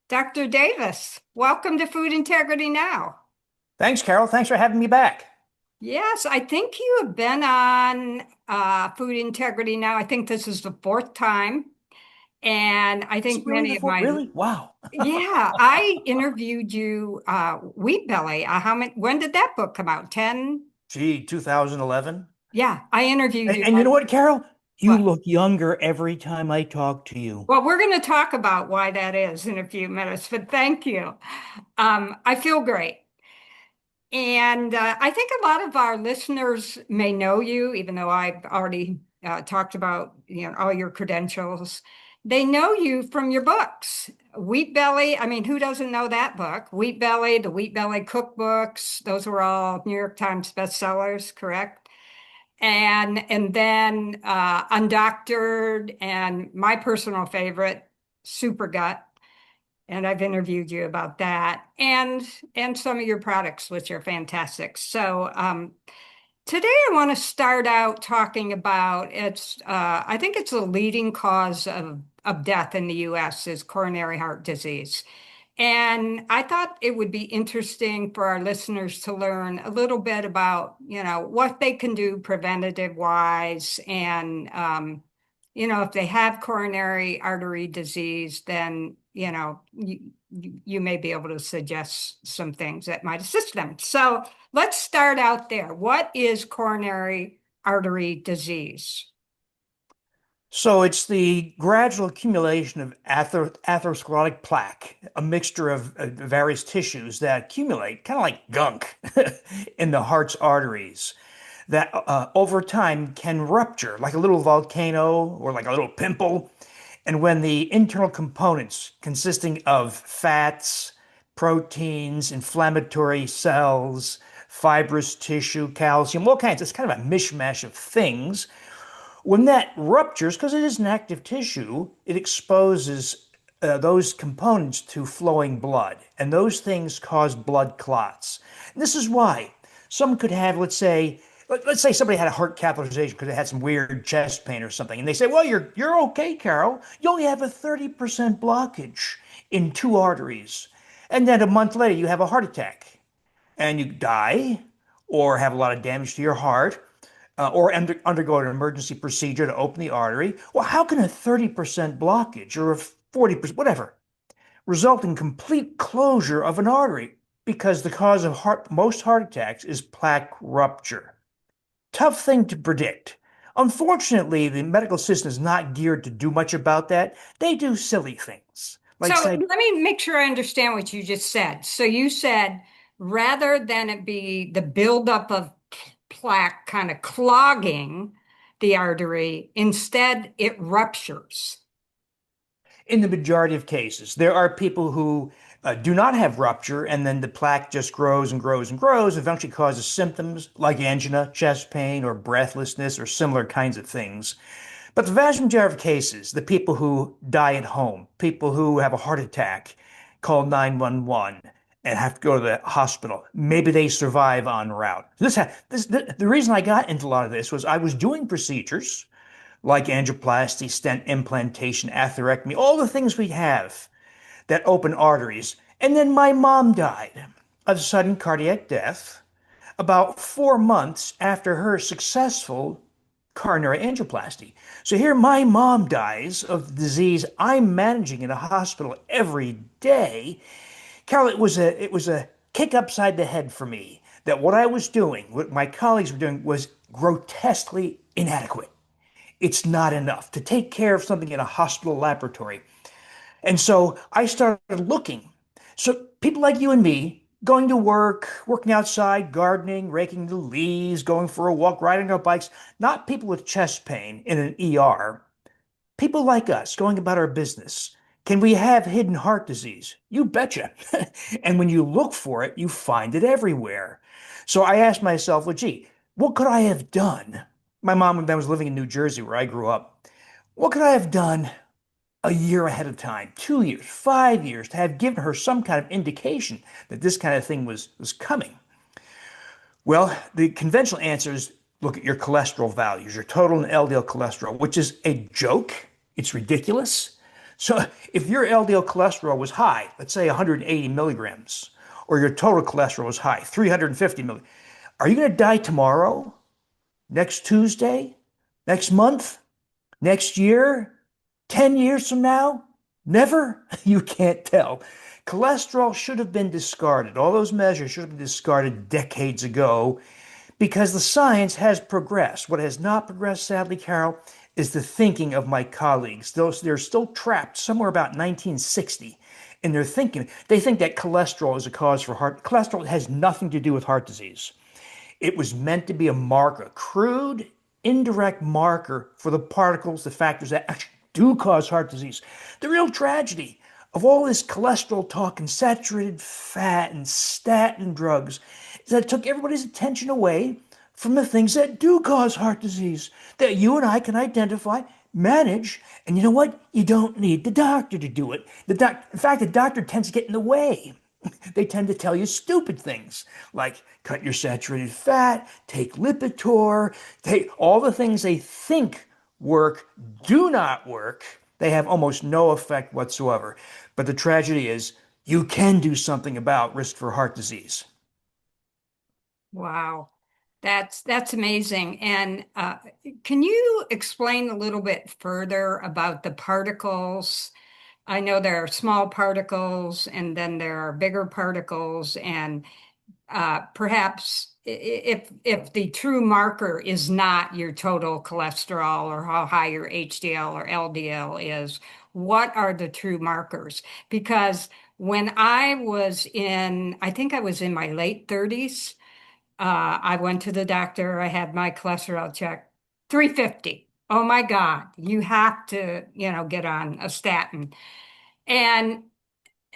Dr. Davis, welcome to Food Integrity Now. Thanks, Carol. Thanks for having me back. Yes, I think you have been on Food Integrity Now. I think this is the fourth time. And I Is it think really many the of fourth? my, Really? Wow. yeah, I interviewed you, Wheat Belly. When did that book come out? 10? Gee, 2011. Yeah, I interviewed And, you and you know then. what, Carol? You What? look younger every time I talk to you. Well, we're going to talk about why that is in a few minutes, but thank you. I feel great. And I think a lot of our listeners may know you, even though I've already talked about all your credentials. They know you from your books. Wheat Belly, I mean, who doesn't know that book? Wheat Belly, the Wheat Belly cookbooks, those were all New York Times bestsellers, correct? And then Undoctored and my personal favorite, Super Gut, and I've interviewed you about that and some of your products, which are fantastic. So today I want to start out talking about I think it's the leading cause of death in the US is coronary heart disease. And I thought it would be interesting for our listeners to learn a little bit about, what they can do preventative wise and if they have coronary artery disease, then, you may be able to suggest some things that might assist them. So let's start out there. What is coronary artery disease? So it's the gradual accumulation of atherosclerotic plaque, a mixture of various tissues that accumulate, kind of like gunk, in the heart's arteries, that over time can rupture like a little volcano or like a little pimple. And when the internal components consisting of fats, proteins, inflammatory cells, fibrous tissue, calcium, all kinds, it's kind of a mishmash of things. When that ruptures, because it is an active tissue, it exposes those components to flowing blood, and those things cause blood clots. And this is why some could have, let's say somebody had a heart catheterization because they had some weird chest pain or something, and they say, "Well, you're okay, Carol. You only have a 30% blockage in two arteries," and then a month later you have a heart attack and you die, or have a lot of damage to your heart, or undergo an emergency procedure to open the artery. Well, how can a 30% blockage or a 40%, whatever, result in complete closure of an artery? Because the cause of most heart attacks is plaque rupture. Tough thing to predict. Unfortunately, the medical system is not geared to do much about that. They do silly things, So like say, let me make sure I understand what you just said. So you said rather than it be the buildup of plaque kind of clogging the artery, instead it ruptures. in the majority of cases. There are people who do not have rupture, and then the plaque just grows and grows and grows, eventually causes symptoms like angina, chest pain, or breathlessness, or similar kinds of things. But the vast majority of cases, the people who die at home, people who have a heart attack, call 911 and have to go to the hospital. Maybe they survive en route. The reason I got into a lot of this was I was doing procedures like angioplasty, stent implantation, atherectomy, all the things we have that open arteries. And then my mom died of sudden cardiac death about 4 months after her successful coronary angioplasty. So here my mom dies of disease I'm managing in a hospital every day. Carol, it was a kick upside the head for me that what I was doing, what my colleagues were doing, was grotesquely inadequate. It's not enough to take care of something in a hospital laboratory. And so I started looking. So people like you and me, going to work, working outside, gardening, raking the leaves, going for a walk, riding our bikes, not people with chest pain in an ER, people like us going about our business. Can we have hidden heart disease? You betcha. And when you look for it, you find it everywhere. So I asked myself, well, gee, what could I have done? My mom then was living in New Jersey where I grew up. What could I have done a year ahead of time, 2 years, 5 years, to have given her some kind of indication that this kind of thing was coming? Well, the conventional answer is look at your cholesterol values, your total and LDL cholesterol, which is a joke. It's ridiculous. So if your LDL cholesterol was high, let's say 180 milligrams, or your total cholesterol was high, 350 milligrams, are you going to die tomorrow, next Tuesday, next month, next year, 10 years from now? Never? You can't tell. Cholesterol should have been discarded. All those measures should have been discarded decades ago because the science has progressed. What has not progressed, sadly, Carol, is the thinking of my colleagues. They're still trapped somewhere about 1960 in their thinking. They think that cholesterol is a cause for heart. Cholesterol has nothing to do with heart disease. It was meant to be a marker, a crude, indirect marker for the particles, the factors that actually do cause heart disease. The real tragedy of all this cholesterol talk and saturated fat and statin drugs is that it took everybody's attention away from the things that do cause heart disease, that you and I can identify, manage, and you know what? You don't need the doctor to do it. In fact, the doctor tends to get in the way. They tend to tell you stupid things like cut your saturated fat, take Lipitor, take all the things they think work do not work. They have almost no effect whatsoever. But the tragedy is you can do something about risk for heart disease. Wow. That's amazing. And can you explain a little bit further about the particles? I know there are small particles and then there are bigger particles, and perhaps if the true marker is not your total cholesterol or how high your HDL or LDL is, what are the true markers? Because when I think I was in my late 30s, I went to the doctor. I had my cholesterol checked, 350. Oh my God, you have to, get on a statin. And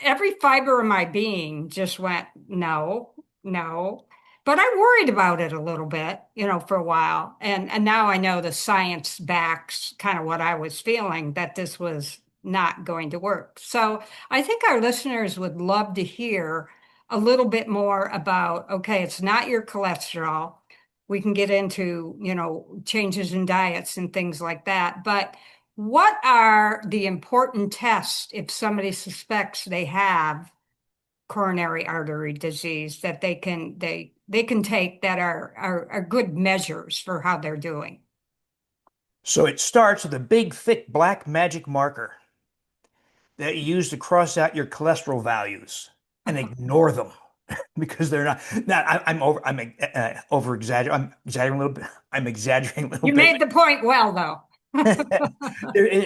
every fiber of my being just went, no, no. But I worried about it a little bit, for a while. And now I know the science backs kind of what I was feeling, that this was not going to work. So I think our listeners would love to hear a little bit more about, okay, it's not your cholesterol. We can get into, changes in diets and things like that. But what are the important tests if somebody suspects they have coronary artery disease that they can take that are good measures for how they're doing? So it starts with a big, thick black magic marker that you use to cross out your cholesterol values and ignore them because they're not. Now I'm over exaggerating. I'm exaggerating a little bit. I'm exaggerating a little You bit. made the point well, though.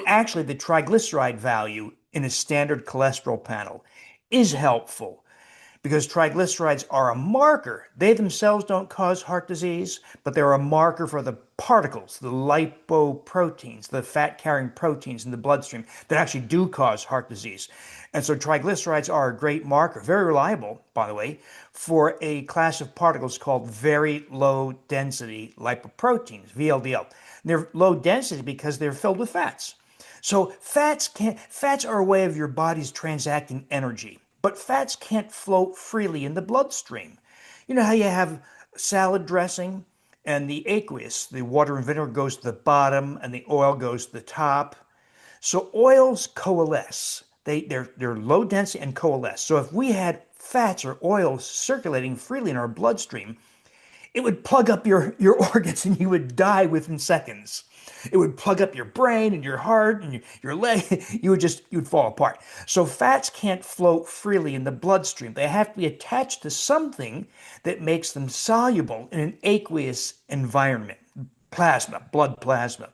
Actually, the triglyceride value in a standard cholesterol panel is helpful because triglycerides are a marker. They themselves don't cause heart disease, but they're a marker for the particles, the lipoproteins, the fat-carrying proteins in the bloodstream that actually do cause heart disease. And so triglycerides are a great marker, very reliable, by the way, for a class of particles called very low density lipoproteins, VLDL. They're low density because they're filled with fats. So fats are a way of your body's transacting energy, but fats can't float freely in the bloodstream. You know how you have salad dressing and the aqueous, the water and vinegar goes to the bottom and the oil goes to the top. So oils coalesce. They're low density and coalesce. So if we had fats or oils circulating freely in our bloodstream, it would plug up your organs and you would die within seconds. It would plug up your brain and your heart and your leg. You'd fall apart. So fats can't float freely in the bloodstream. They have to be attached to something that makes them soluble in an aqueous environment, plasma, blood plasma.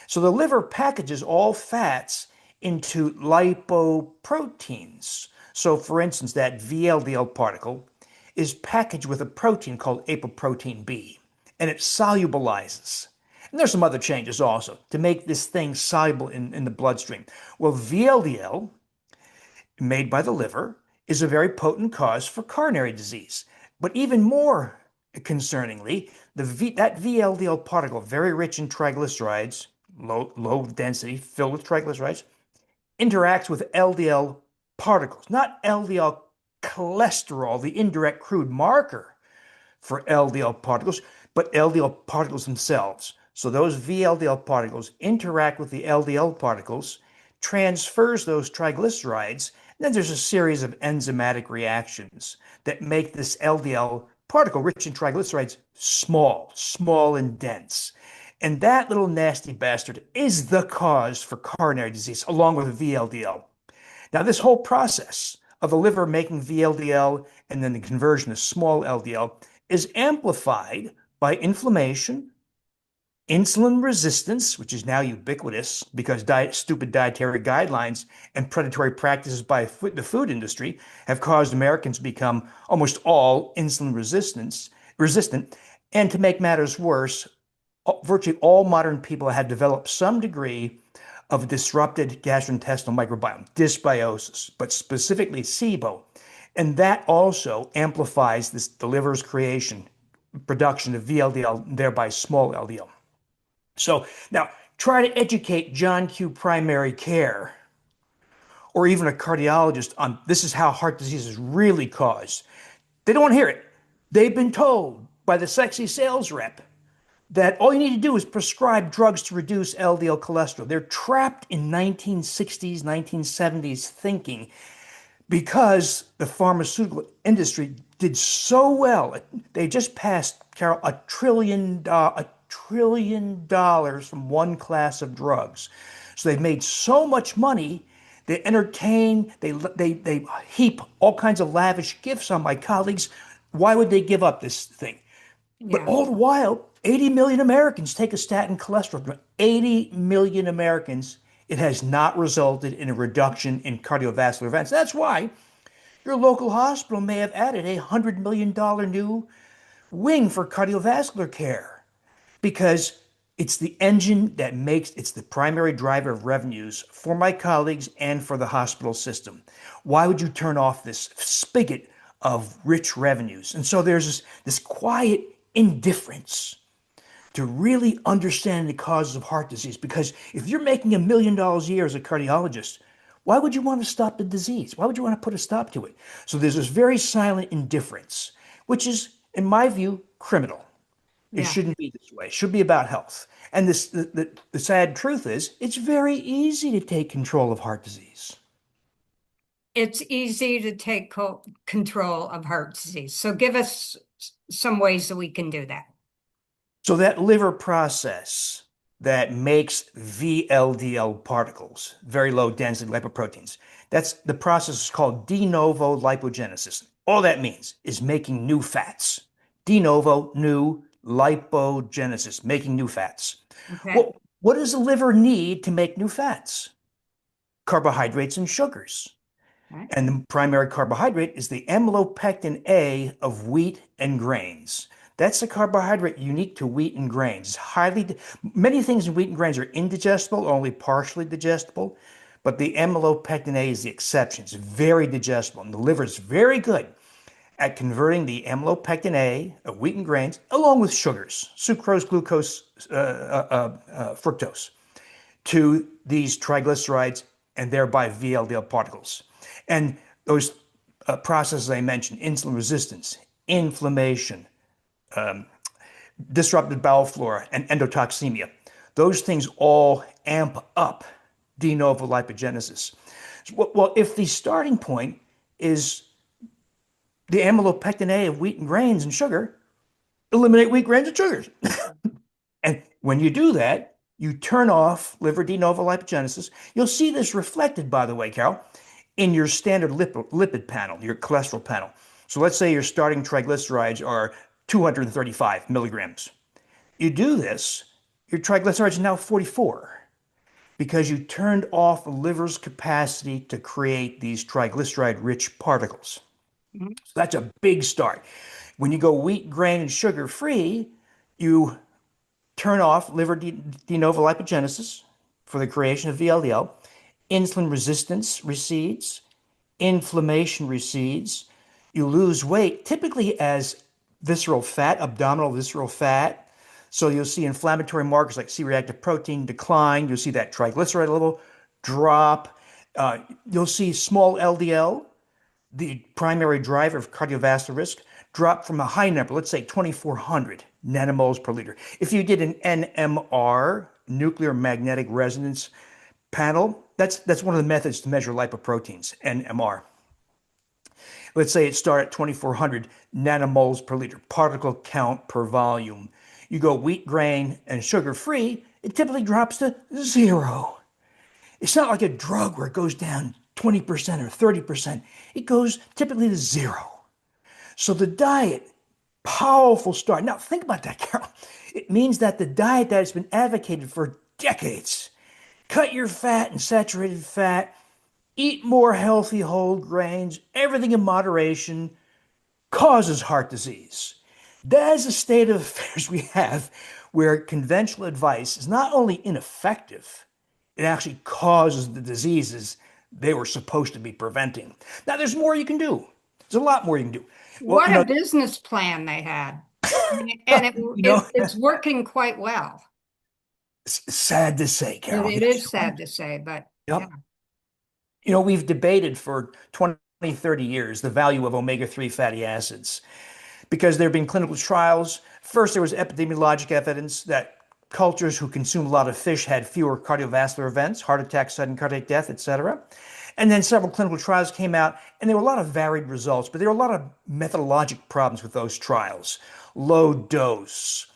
So the liver packages all fats into lipoproteins. So for instance, that VLDL particle is packaged with a protein called apoprotein B, and it solubilizes. And there's some other changes also to make this thing soluble in the bloodstream. Well, VLDL, made by the liver, is a very potent cause for coronary disease. But even more concerningly, that VLDL particle, very rich in triglycerides, low density, filled with triglycerides, interacts with LDL particles, not LDL cholesterol, the indirect crude marker for LDL particles, but LDL particles themselves. So those VLDL particles interact with the LDL particles transfers those triglycerides. And then there's a series of enzymatic reactions that make this LDL particle rich in triglycerides small and dense. And that little nasty bastard is the cause for coronary disease, along with VLDL. Now, this whole process of the liver making VLDL and then the conversion to small LDL is amplified by inflammation, insulin resistance, which is now ubiquitous because stupid dietary guidelines and predatory practices by the food industry have caused Americans to become almost all resistant. And to make matters worse, virtually all modern people have developed some degree of disrupted gastrointestinal microbiome, dysbiosis, but specifically SIBO. And that also amplifies the liver's production of VLDL, thereby small LDL. So now try to educate John Q. Primary Care or even a cardiologist on this is how heart disease is really caused. They don't want to hear it. They've been told by the sexy sales rep that all you need to do is prescribe drugs to reduce LDL cholesterol. They're trapped in 1960s, 1970s thinking because the pharmaceutical industry did so well. They just passed, Carol, $1 trillion from one class of drugs. So they've made so much money. They entertain, they heap all kinds of lavish gifts on my colleagues. Why would they give up this thing? But Yeah. all the while, 80 million Americans take a statin cholesterol. 80 million Americans, it has not resulted in a reduction in cardiovascular events. That's why your local hospital may have added a $100 million new wing for cardiovascular care because it's the engine that it's the primary driver of revenues for my colleagues and for the hospital system. Why would you turn off this spigot of rich revenues? And so there's this quiet indifference to really understand the causes of heart disease. Because if you're making $1 million a year as a cardiologist, why would you want to stop the disease? Why would you want to put a stop to it? So there's this very silent indifference, which is, in my view, criminal. It Yeah. shouldn't be this way. It should be about health. And the sad truth is, it's very easy to take control of heart disease. It's easy to take control of heart disease. So give us some ways that we can do that. So that liver process that makes VLDL particles, very low density lipoproteins, that's the process is called de novo lipogenesis. All that means is making new fats. De novo, new lipogenesis, making new fats. Okay. What does the liver need to make new fats? Carbohydrates and sugars. Right. And the primary carbohydrate is the amylopectin A of wheat and grains. That's a carbohydrate unique to wheat and grains. Many things in wheat and grains are indigestible, only partially digestible, but the amylopectin A is the exception. It's very digestible, and the liver is very good at converting the amylopectin A of wheat and grains, along with sugars, sucrose, glucose, fructose, to these triglycerides and thereby VLDL particles. And those processes I mentioned, insulin resistance, inflammation, disrupted bowel flora, and endotoxemia, those things all amp up de novo lipogenesis. Well, if the starting point is the amylopectin A of wheat and grains and sugar, eliminate wheat, grains, and sugars. And when you do that, you turn off liver de novo lipogenesis. You'll see this reflected, by the way, Carol, in your standard lipid panel, your cholesterol panel. So let's say your starting triglycerides are 235 milligrams. You do this, your triglycerides are now 44 because you turned off the liver's capacity to create these triglyceride-rich particles. Mhm. So that's a big start. When you go wheat, grain, and sugar-free, you turn off liver de novo lipogenesis for the creation of VLDL. Insulin resistance recedes, inflammation recedes. You lose weight, typically as visceral fat, abdominal visceral fat. So you'll see inflammatory markers like C-reactive protein decline. You'll see that triglyceride level drop. You'll see small LDL, the primary driver of cardiovascular risk, drop from a high number, let's say 2,400 nanomoles per liter. If you did an NMR, nuclear magnetic resonance panel, that's one of the methods to measure lipoproteins, NMR. Let's say it starts at 2,400 nanomoles per liter, particle count per volume. You go wheat grain and sugar free, it typically drops to zero. It's not like a drug where it goes down 20% or 30%. It goes typically to zero. So the diet, powerful start. Now think about that, Carol. It means that the diet that has been advocated for decades, cut your fat and saturated fat, eat more healthy whole grains, everything in moderation, causes heart disease. That is the state of affairs we have where conventional advice is not only ineffective, it actually causes the diseases they were supposed to be preventing. Now, there's more you can do. There's a lot more you can do. Well, What a business plan they had. And you know, it's working quite well. it's sad to say, Carol. It Yes, is you're right. sad to say, but yeah, Yep. We've debated for 20, 30 years the value of omega-3 fatty acids because there have been clinical trials. First, there was epidemiologic evidence that cultures who consume a lot of fish had fewer cardiovascular events, heart attack, sudden cardiac death, etc. And then several clinical trials came out, and there were a lot of varied results, but there were a lot of methodologic problems with those trials. Low dose,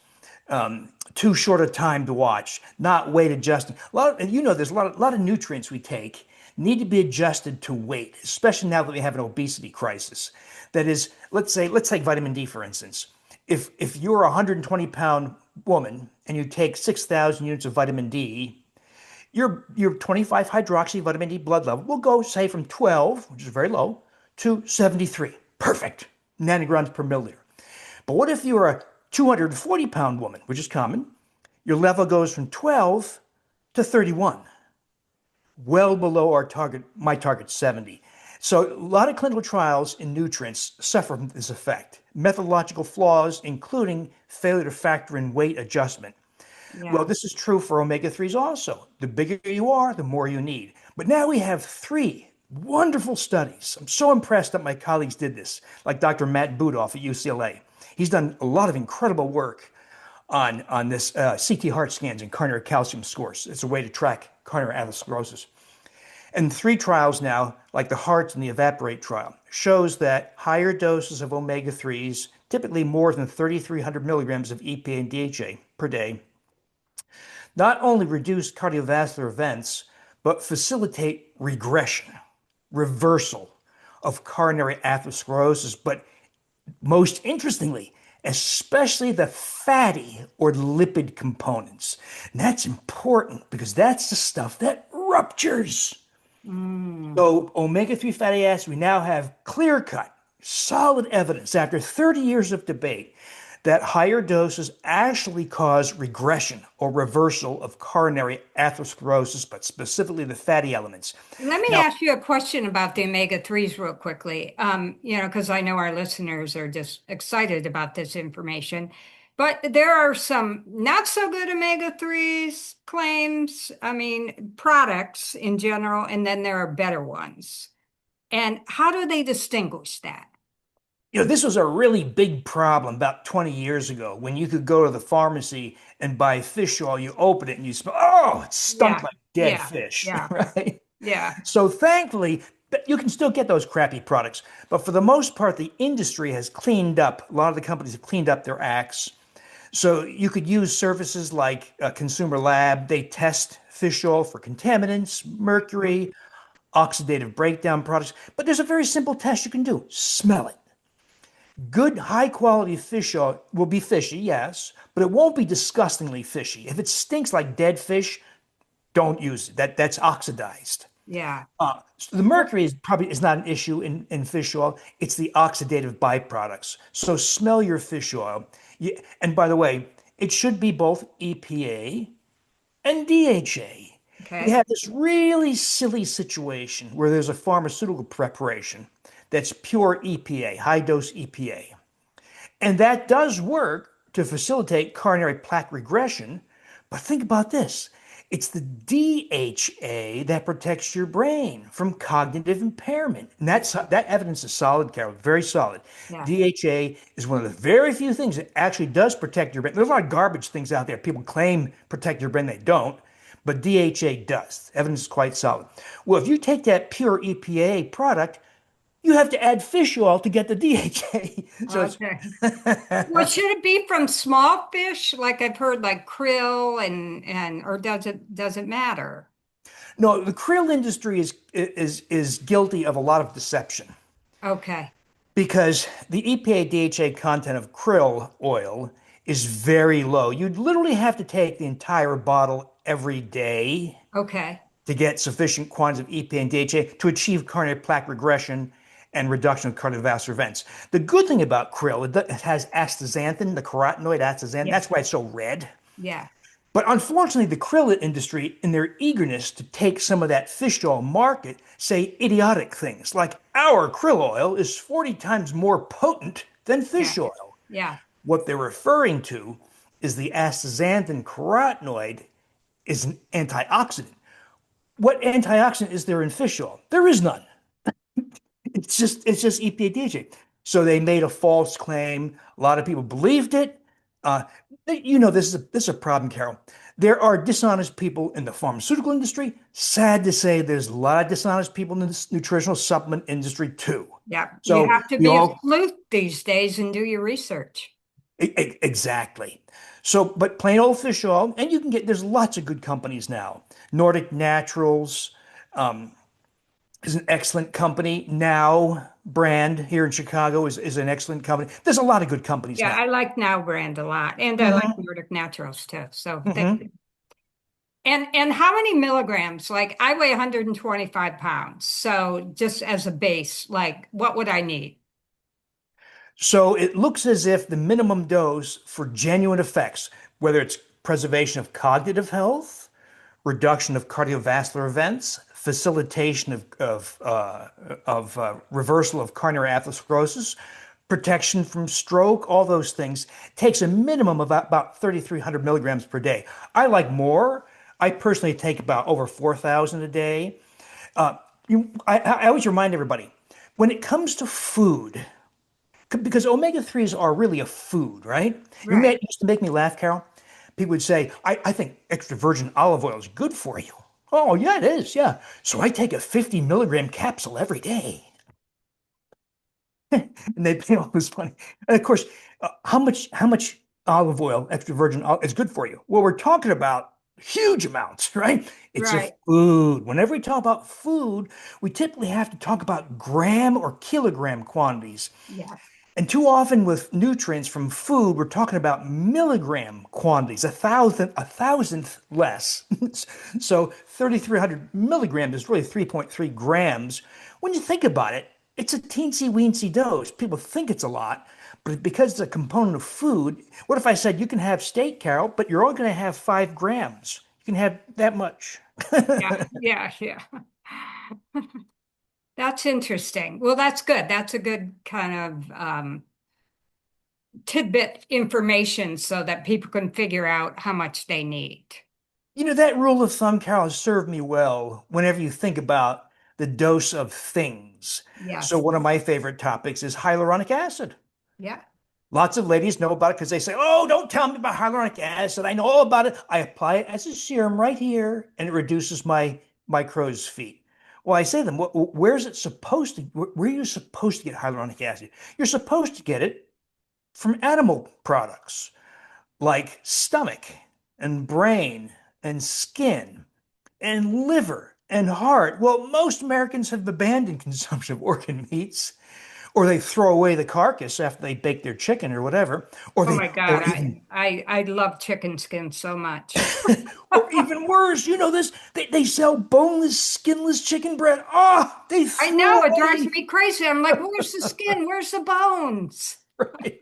too short a time to watch, not weight adjusting. And there's a lot of nutrients we take need to be adjusted to weight, especially now that we have an obesity crisis. That is, let's take vitamin D for instance. If you're a 120-pound woman and you take 6,000 units of vitamin D, your 25 hydroxy vitamin D blood level will go, say, from 12, which is very low, to 73. Perfect nanograms per milliliter. But what if you're a 240-pound woman, which is common? Your level goes from 12 to 31, well below my target 70. So a lot of clinical trials in nutrients suffer from this effect. Methodological flaws, including failure to factor in weight adjustment. Well, yeah. this is true for omega-3s also. The bigger you are, the more you need. But now we have three wonderful studies. I'm so impressed that my colleagues did this, like Dr. Matt Budoff at UCLA. He's done a lot of incredible work on this CT heart scans and coronary calcium scores. It's a way to track coronary atherosclerosis. And three trials now, like the HEART and the EVAPORATE trial, shows that higher doses of omega-3s, typically more than 3,300 milligrams of EPA and DHA per day, not only reduce cardiovascular events, but facilitate regression, reversal of coronary atherosclerosis. But most interestingly, especially the fatty or lipid components. And that's important because that's the stuff that ruptures. Mm. So, omega-3 fatty acids, we now have clear cut, solid evidence after 30 years of debate that higher doses actually cause regression or reversal of coronary atherosclerosis, but specifically the fatty elements. Let me Now, ask you a question about the omega-3s real quickly. Because I know our listeners are just excited about this information. But there are some not so good omega-3s claims, I mean, products in general, and then there are better ones. And how do they distinguish that? this was a really big problem about 20 years ago when you could go to the pharmacy and buy fish oil. You open it and you smell, oh, it stunk Yeah, like dead yeah, fish, yeah, right? yeah, So thankfully, you can still get those crappy products. But for the most part, the industry has cleaned up. A lot of the companies have cleaned up their acts. So you could use services like Consumer Lab. They test fish oil for contaminants, mhm, mercury, oxidative breakdown products. But there's a very simple test you can do. Smell it. Good, high quality fish oil will be fishy, yes, but it won't be disgustingly fishy. If it stinks like dead fish, don't use it. That's oxidized. yeah. So the mercury is not an issue in fish oil. It's the oxidative byproducts. So smell your fish oil. And by the way, it should be both EPA and DHA. We Okay. have this really silly situation where there's a pharmaceutical preparation that's pure EPA, high dose EPA. And that does work to facilitate coronary plaque regression. But think about this. It's the DHA that protects your brain from cognitive impairment. And that evidence is solid, Carol, very solid. Yeah. DHA is one of the very few things that actually does protect your brain. There's a lot of garbage things out there. People claim protect your brain, they don't. but DHA does. Evidence is quite solid. Well, if you take that pure EPA product, you have to add fish oil to get the DHA. So it's Okay. Well, should it be from small fish? Like I've heard like krill and or does it matter? no, the krill industry is guilty of a lot of deception Okay. because the EPA DHA content of krill oil is very low. You'd literally have to take the entire bottle every day Okay. to get sufficient quantities of EPA and DHA to achieve coronary plaque regression and reduction of cardiovascular events. The good thing about krill, it has astaxanthin, the carotenoid astaxanthin. Yeah. That's why it's so red. Yeah. But unfortunately, the krill industry, in their eagerness to take some of that fish oil market, say idiotic things like our krill oil is 40 times more potent than Yeah. fish oil. Yeah. What they're referring to is the astaxanthin carotenoid is an antioxidant. What antioxidant is there in fish oil? There is none. It's just EPA DJ. So they made a false claim. A lot of people believed it. Uh, this is a problem, Carol. There are dishonest people in the pharmaceutical industry. Sad to say, there's a lot of dishonest people in the nutritional supplement industry too. Yeah. You So have to we be a all sleuth these days and do your research. exactly. So, but plain old fish oil, and you can get there's lots of good companies now. Nordic Naturals, um, is an excellent company. Now brand here in Chicago is an excellent company. There's a lot of good companies Yeah, now. I like Now Brand a lot, and I like Hmm. Nordic Naturals too. So thank Hmm. you. And how many milligrams? Like I weigh 125 pounds. So just as a base, like what would I need? So it looks as if the minimum dose for genuine effects, whether it's preservation of cognitive health, reduction of cardiovascular events, facilitation of reversal of coronary atherosclerosis, protection from stroke, all those things, takes a minimum of about 3,300 milligrams per day. I like more. I personally take about over 4,000 a day. I always remind everybody when it comes to food, because omega 3s are really a food, right? Right. It used to make me laugh, Carol. People would say, I think extra virgin olive oil is good for you. Oh, yeah, it is. Yeah. So I take a 50 milligram capsule every day. And they pay all this money. And of course, how much olive oil, extra virgin olive, is good for you? Well, we're talking about huge amounts, right? It's a Right. food. Whenever we talk about food, we typically have to talk about gram or kilogram quantities. Yeah. And too often with nutrients from food, we're talking about milligram quantities, a thousandth less. So 3,300 milligrams is really 3.3 grams. When you think about it, it's a teensy weensy dose. People think it's a lot, but because it's a component of food, what if I said you can have steak, Carol, but you're only going to have 5 grams? You can have that much. Yeah. Yeah. Yeah. That's interesting. Well, that's good. That's a good kind of tidbit information so that people can figure out how much they need. That rule of thumb, Carol, has served me well whenever you think about the dose of things. So, Yes. one of my favorite topics is hyaluronic acid. Yeah. Lots of ladies know about it because they say, "Oh, don't tell me about hyaluronic acid. I know all about it. I apply it as a serum right here, and it reduces my crow's feet." Well, I say to them, where's it supposed to? Where are you supposed to get hyaluronic acid? You're supposed to get it from animal products like stomach and brain and skin and liver and heart. Well, most Americans have abandoned consumption of organ meats, or they throw away the carcass after they bake their chicken or whatever, or Oh they, my God. or even, I love chicken skin so much. or even worse. They sell boneless, skinless chicken breast. Oh, they I throw know it drives away. me crazy. I'm like, where's the skin? Where's the bones? Right.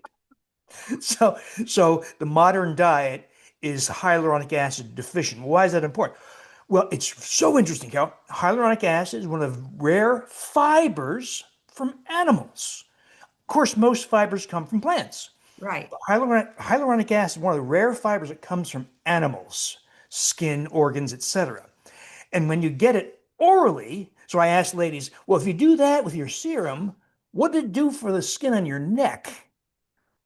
So, so the modern diet is hyaluronic acid deficient. Why is that important? Well, it's so interesting, Cal. Hyaluronic acid is one of the rare fibers from animals. Of course, most fibers come from plants. Right. But hyaluronic acid is one of the rare fibers that comes from animals, skin, organs, etc. And when you get it orally, so I asked ladies, well, if you do that with your serum, what did it do for the skin on your neck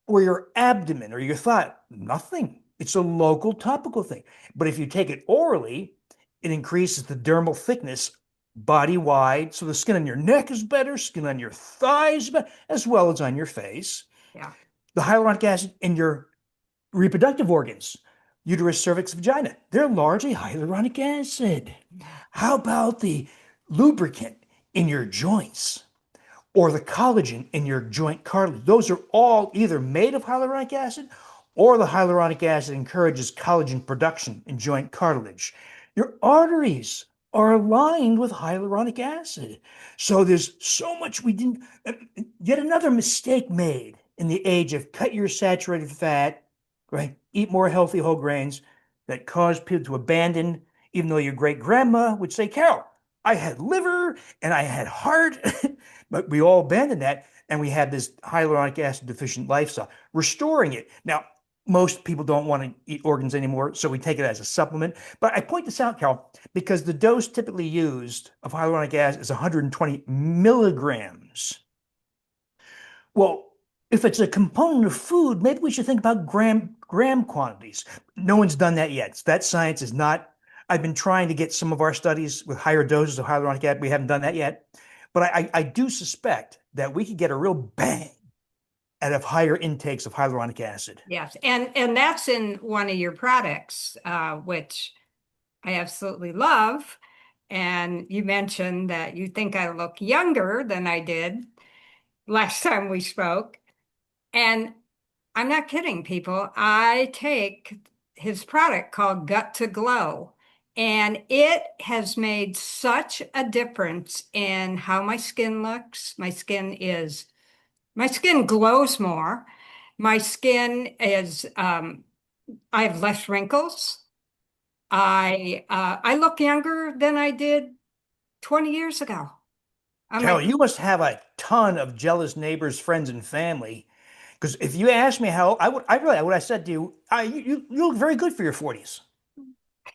or your abdomen or your thigh? Nothing. It's a local topical thing. But if you take it orally, It increases the dermal thickness body wide, so the skin on your neck is better, skin on your thighs, as well as on your face. Yeah. The hyaluronic acid in your reproductive organs, uterus, cervix, vagina, they're largely hyaluronic acid. How about the lubricant in your joints or the collagen in your joint cartilage? Those are all either made of hyaluronic acid or the hyaluronic acid encourages collagen production in joint cartilage. Your arteries are aligned with hyaluronic acid. So there's so much we didn't, yet another mistake made in the age of cut your saturated fat, right? Eat more healthy whole grains that cause people to abandon, even though your great grandma would say, Carol, I had liver and I had heart, but we all abandoned that and we had this hyaluronic acid deficient lifestyle, restoring it. Now, most people don't want to eat organs anymore, so we take it as a supplement. But I point this out, Carol, because the dose typically used of hyaluronic acid is 120 milligrams. Well, if it's a component of food, maybe we should think about gram quantities. No one's done that yet. That science is not. I've been trying to get some of our studies with higher doses of hyaluronic acid. We haven't done that yet. But I do suspect that we could get a real bang out of higher intakes of hyaluronic acid. Yes. And that's in one of your products, which I absolutely love. And you mentioned that you think I look younger than I did last time we spoke. And I'm not kidding, people. I take his product called Gut to Glow, and it has made such a difference in how my skin looks. My skin glows more. My skin is, I have less wrinkles. I look younger than I did 20 years ago. I'm Carol, like, you must have a ton of jealous neighbors, friends, and family. Because if you asked me how, I really, what I said to you, you look very good for your 40s.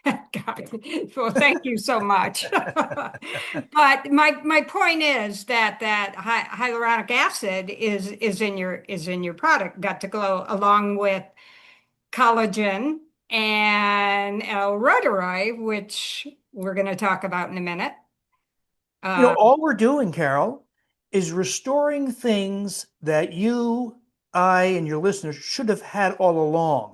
God. Well, thank you so much. But my point is that hyaluronic acid is in your product, Got to Glow, along with collagen and Artery, which we're going to talk about in a minute. Uh, All we're doing, Carol, is restoring things that you, I, and your listeners should have had all along.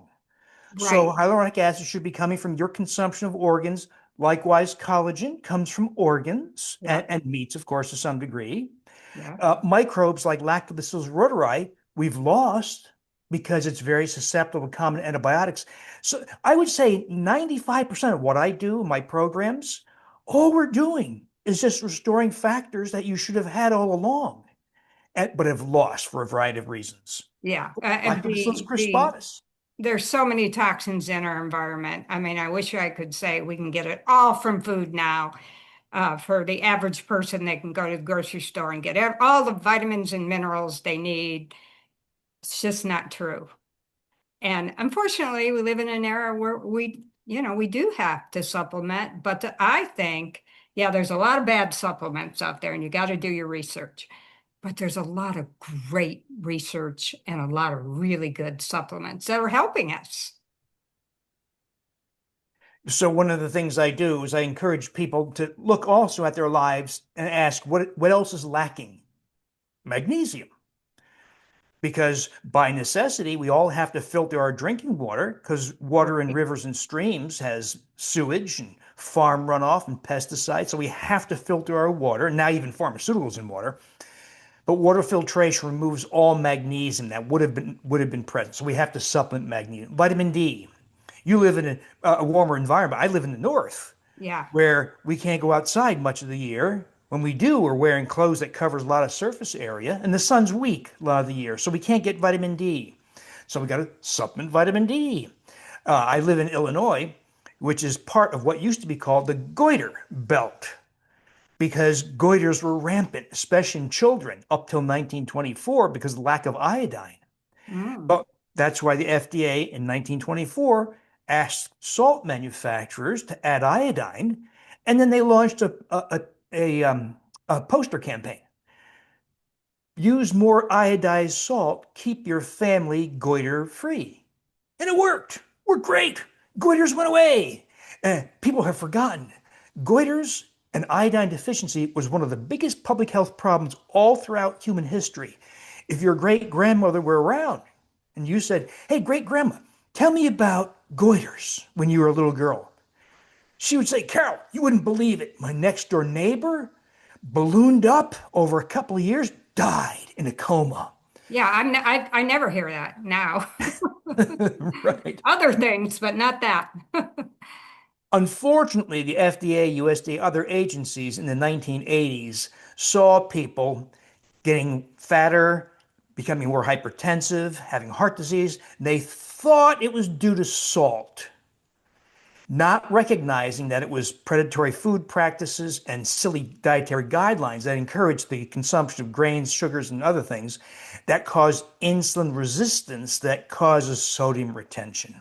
So right. hyaluronic acid should be coming from your consumption of organs. Likewise, collagen comes from organs Yeah. and meats, of course, to some degree. Yeah. Microbes like Lactobacillus rhodori, we've lost because it's very susceptible to common antibiotics. So I would say 95% of what I do in my programs, all we're doing is just restoring factors that you should have had all along, but have lost for a variety of reasons. Yeah. And Lactobacillus the crispatus. there's so many toxins in our environment. I mean, I wish I could say we can get it all from food now. For the average person, they can go to the grocery store and get all the vitamins and minerals they need. It's just not true. And unfortunately, we live in an era where we do have to supplement. But I think, yeah, there's a lot of bad supplements out there, and you got to do your research. But there's a lot of great research and a lot of really good supplements that are helping us. So one of the things I do is I encourage people to look also at their lives and ask what else is lacking? Magnesium. Because by necessity, we all have to filter our drinking water because water in Right. rivers and streams has sewage and farm runoff and pesticides. So we have to filter our water, and now even pharmaceuticals in water. But water filtration removes all magnesium that would have been present. So we have to supplement magnesium. Vitamin D. You live in a warmer environment. I live in the north Yeah. where we can't go outside much of the year. When we do, we're wearing clothes that covers a lot of surface area, and the sun's weak a lot of the year, so we can't get vitamin D. So we got to supplement vitamin D. I live in Illinois, which is part of what used to be called the goiter belt, because goiters were rampant, especially in children, up till 1924 because of the lack of iodine. Mm. But that's why the FDA in 1924 asked salt manufacturers to add iodine, and then they launched a poster campaign. Use more iodized salt, keep your family goiter free. And it worked. We're great. Goiters went away. People have forgotten Goiters and iodine deficiency was one of the biggest public health problems all throughout human history. If your great grandmother were around and you said, "Hey, great grandma, tell me about goiters when you were a little girl," she would say, "Carol, you wouldn't believe it. My next door neighbor ballooned up over a couple of years, died in a coma." Yeah, I never hear that now. Right. Other things, but not that. Unfortunately, the FDA, USDA, other agencies in the 1980s saw people getting fatter, becoming more hypertensive, having heart disease. They thought it was due to salt, not recognizing that it was predatory food practices and silly dietary guidelines that encouraged the consumption of grains, sugars, and other things that caused insulin resistance that causes sodium retention.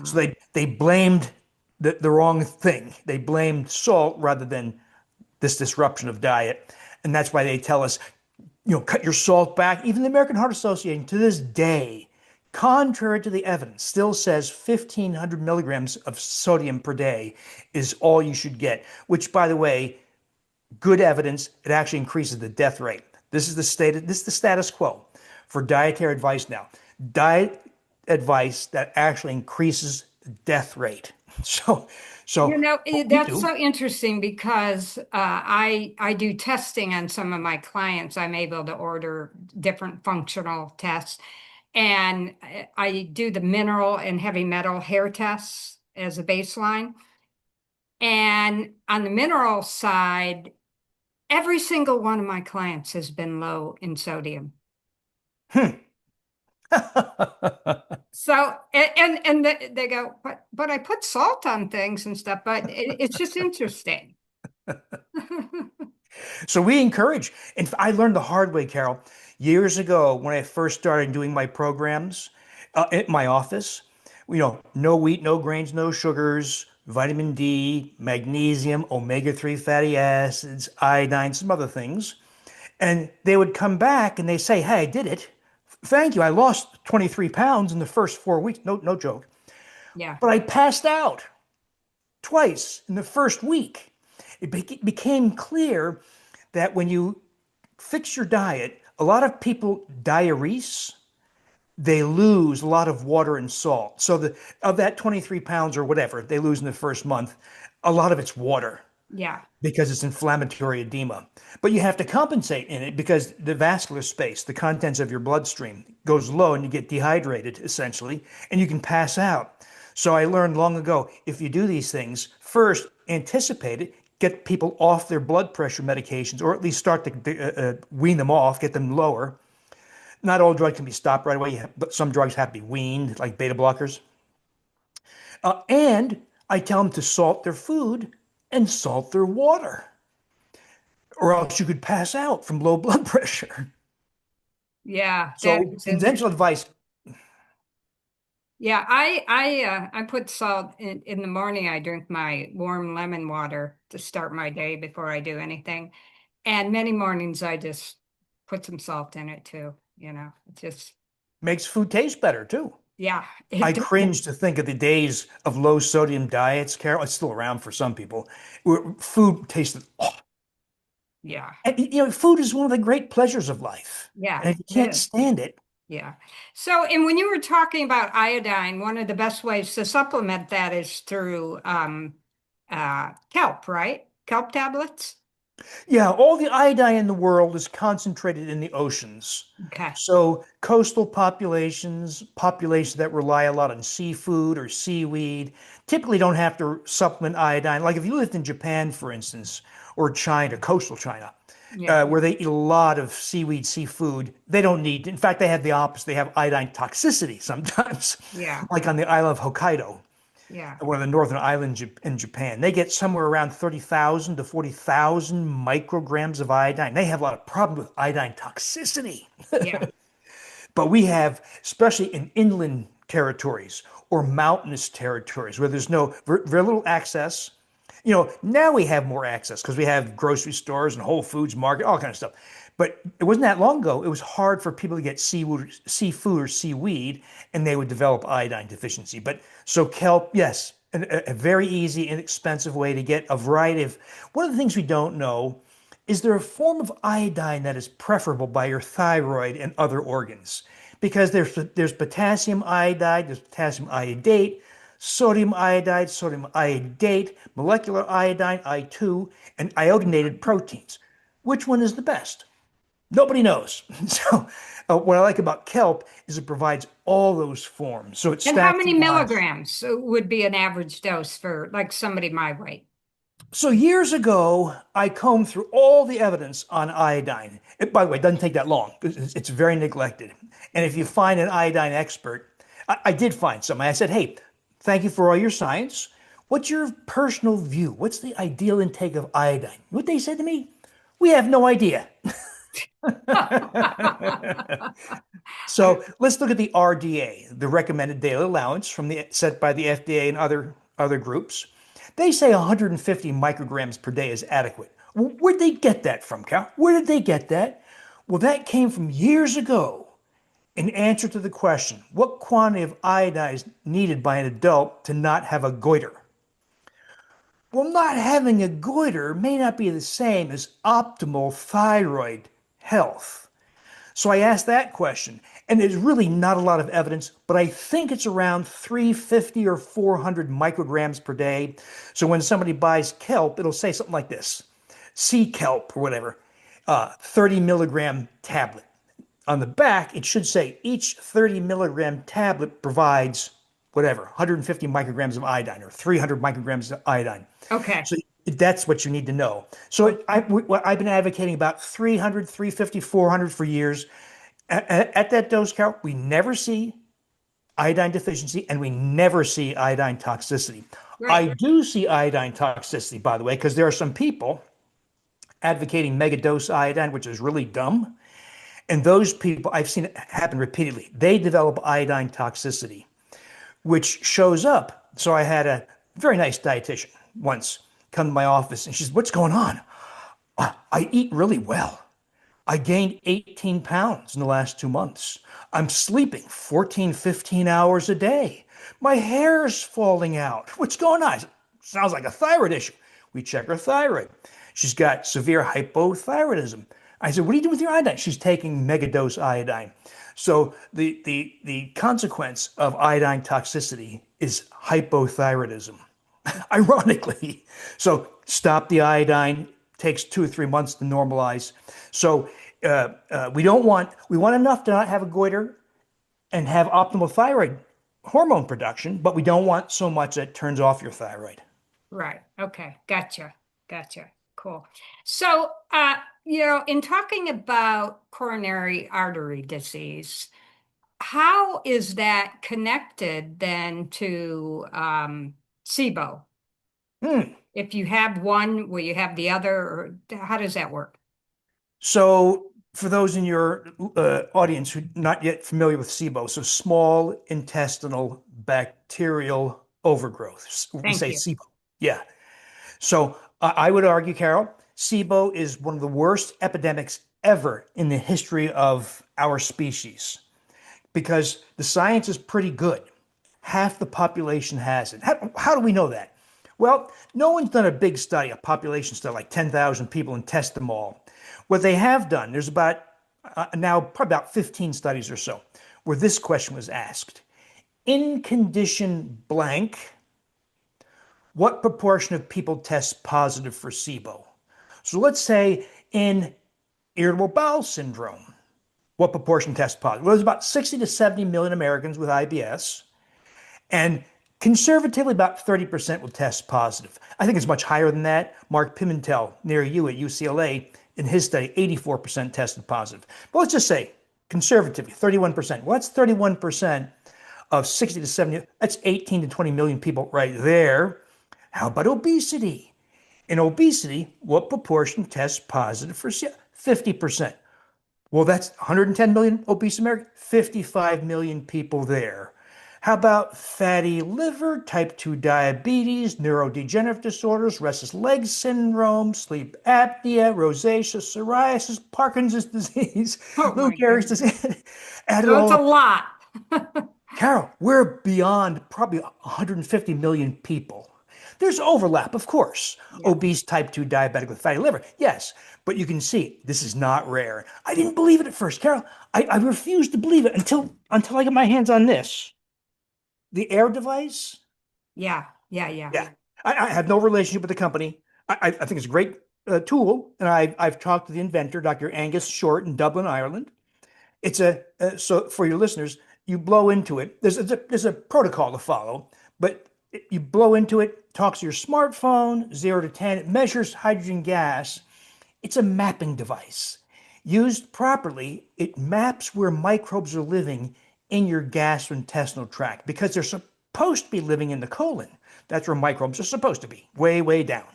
So Wow. they blamed the wrong thing. They blamed salt rather than this disruption of diet. And that's why they tell us, cut your salt back. Even the American Heart Association to this day, contrary to the evidence, still says 1,500 milligrams of sodium per day is all you should get, which, by the way, good evidence, it actually increases the death rate. This is the status quo for dietary advice now. Diet advice that actually increases the death rate. So, what we That's do so interesting because I do testing on some of my clients. I'm able to order different functional tests, and I do the mineral and heavy metal hair tests as a baseline. And on the mineral side, every single one of my clients has been low in sodium. hmm. So, they go, but I put salt on things and stuff, but it's just interesting. So we encourage, and I learned the hard way, Carol, years ago when I first started doing my programs at my office. No wheat, no grains, no sugars, vitamin D, magnesium, omega-3 fatty acids, iodine, some other things. And they would come back and they say, "Hey, I did it. Thank you. I lost 23 pounds in the first 4 weeks." No, no joke. Yeah, But I passed out twice in the first week. It became clear that when you fix your diet, a lot of people diurese. They lose a lot of water and salt. So of that 23 pounds or whatever they lose in the first month, a lot of it's water yeah, because it's inflammatory edema. But you have to compensate in it because the vascular space, the contents of your bloodstream, goes low and you get dehydrated essentially, and you can pass out. So I learned long ago if you do these things, first anticipate it, get people off their blood pressure medications, or at least start to wean them off, get them lower. Not all drugs can be stopped right away, but some drugs have to be weaned, like beta blockers. And I tell them to salt their food and salt their water, or else you could pass out from low blood pressure. yeah. That So is conventional interesting. advice Yeah, I put salt in the morning. I drink my warm lemon water to start my day before I do anything. And many mornings I just put some salt in it too. It just makes food taste better too. yeah, I it does. cringe to think of the days of low sodium diets, Carol. It's still around for some people, where food tasted, oh, Yeah, and, food is one of the great pleasures of life. yeah, And if you it can't is. stand it, Yeah. So, and when you were talking about iodine, one of the best ways to supplement that is through kelp, right? Kelp tablets. yeah, all the iodine in the world is concentrated in the oceans. Okay. So coastal populations that rely a lot on seafood or seaweed, typically don't have to supplement iodine. Like if you lived in Japan, for instance, or China, coastal China, Yeah. where they eat a lot of seaweed, seafood, they don't need. In fact, they have the opposite. They have iodine toxicity sometimes, Yeah. like on the island of Hokkaido, Yeah. one of the northern islands in Japan. They get somewhere around 30,000 to 40,000 micrograms of iodine. They have a lot of problem with iodine toxicity. Yeah. But we have, especially in inland territories or mountainous territories where there's very little access. Now we have more access because we have grocery stores and Whole Foods market, all kind of stuff. But it wasn't that long ago. It was hard for people to get seafood or seaweed, and they would develop iodine deficiency. But so kelp, yes, a very easy, inexpensive way to get a variety of. One of the things we don't know is there a form of iodine that is preferable by your thyroid and other organs? Because there's potassium iodide, there's potassium iodate, sodium iodide, sodium iodate, molecular iodine, I2, and iodinated proteins. Which one is the best? Nobody knows. So, what I like about kelp is it provides all those forms. So it And how stacks many the odds. milligrams would be an average dose for like somebody my weight? So years ago, I combed through all the evidence on iodine. By the way, it doesn't take that long. It's very neglected. And if you find an iodine expert, I did find some. I said, hey, thank you for all your science. What's your personal view? What's the ideal intake of iodine? What they said to me? We have no idea. So let's look at the RDA, the recommended daily allowance from the set by the FDA and other groups. They say 150 micrograms per day is adequate. Where'd they get that from, Cal? Where did they get that? Well, that came from years ago in answer to the question, what quantity of iodine is needed by an adult to not have a goiter? Well, not having a goiter may not be the same as optimal thyroid health. So I asked that question, and there's really not a lot of evidence, but I think it's around 350 or 400 micrograms per day. So when somebody buys kelp, it'll say something like this: sea kelp or whatever, 30 milligram tablet. On the back, it should say each 30 milligram tablet provides whatever, 150 micrograms of iodine or 300 micrograms of iodine. Okay. So that's what you need to know. So I've been advocating about 300, 350, 400 for years. At that dose count, we never see iodine deficiency and we never see iodine toxicity. Right. I do see iodine toxicity, by the way, because there are some people advocating megadose iodine, which is really dumb. And those people, I've seen it happen repeatedly. They develop iodine toxicity, which shows up. So I had a very nice dietitian once come to my office and she said, what's going on? I eat really well. I gained 18 pounds in the last 2 months. I'm sleeping 14, 15 hours a day. My hair's falling out. What's going on? Said, sounds like a thyroid issue. We check her thyroid. She's got severe hypothyroidism. I said, what are you doing with your iodine? She's taking megadose iodine. So the consequence of iodine toxicity is hypothyroidism, ironically. So stop the iodine, takes 2 or 3 months to normalize. So we want enough to not have a goiter and have optimal thyroid hormone production, but we don't want so much that turns off your thyroid. Right. Okay. Gotcha. Gotcha. Cool. So, in talking about coronary artery disease, how is that connected then to SIBO? Hmm. If you have one, will you have the other, or how does that work? So for those in your audience who are not yet familiar with SIBO, so small intestinal bacterial overgrowth, we Thank say you. SIBO. Yeah. So I would argue, Carol, SIBO is one of the worst epidemics ever in the history of our species because the science is pretty good. Half the population has it. How do we know that? Well, no one's done a big study, a population study, like 10,000 people and test them all. What they have done, there's about now probably about 15 studies or so, where this question was asked. In condition blank, what proportion of people test positive for SIBO? So let's say in irritable bowel syndrome, what proportion test positive? Well, there's about 60 to 70 million Americans with IBS, and conservatively about 30% will test positive. I think it's much higher than that. Mark Pimentel, near you at UCLA, in his study, 84% tested positive. But let's just say, conservatively, 31%. Well, that's 31% of 60 to 70. That's 18 to 20 million people right there. How about obesity? In obesity, what proportion tests positive for 50%? Well, that's 110 million obese Americans, 55 million people there. How about fatty liver, type 2 diabetes, neurodegenerative disorders, restless leg syndrome, sleep apnea, rosacea, psoriasis, Parkinson's disease, Oh Lou my Gehrig's goodness. disease? Add it So it's all a up. lot. Carol, we're beyond probably 150 million people. There's overlap, of course. Yeah. Obese type 2 diabetic with fatty liver, yes, but you can see this is not rare. I didn't believe it at first, Carol. I refused to believe it until I got my hands on this. The Air device. Yeah. Yeah. Yeah. Yeah, I have no relationship with the company. I think it's a great tool, and I've talked to the inventor, Dr. Angus Short in Dublin, Ireland. It's so for your listeners, you blow into it. There's a protocol to follow, but you blow into it, talks to your smartphone, 0 to 10. It measures hydrogen gas. It's a mapping device. Used properly, it maps where microbes are living in your gastrointestinal tract because they're supposed to be living in the colon. That's where microbes are supposed to be, way, way down.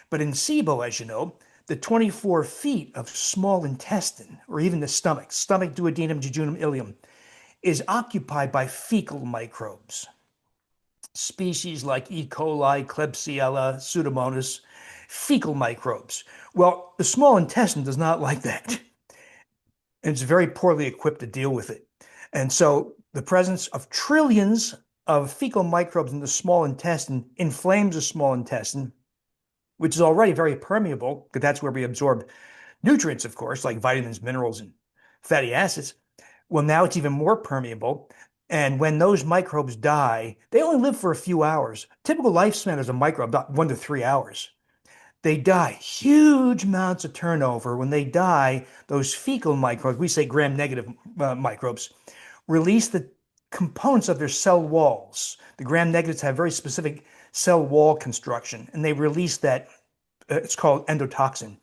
But in SIBO, as you know, the 24 feet of small intestine, or even the stomach, duodenum, jejunum, ileum, is occupied by fecal microbes. Species like E. coli, Klebsiella, Pseudomonas, fecal microbes. Well, the small intestine does not like that. And it's very poorly equipped to deal with it. And so the presence of trillions of fecal microbes in the small intestine inflames the small intestine, which is already very permeable, because that's where we absorb nutrients, of course, like vitamins, minerals, and fatty acids. Well, now it's even more permeable. And when those microbes die, they only live for a few hours. Typical lifespan is a microbe, about 1 to 3 hours. They die. Huge amounts of turnover. When they die, those fecal microbes, we say gram-negative microbes, release the components of their cell walls. The gram-negatives have very specific cell wall construction, and they release that, it's called endotoxin,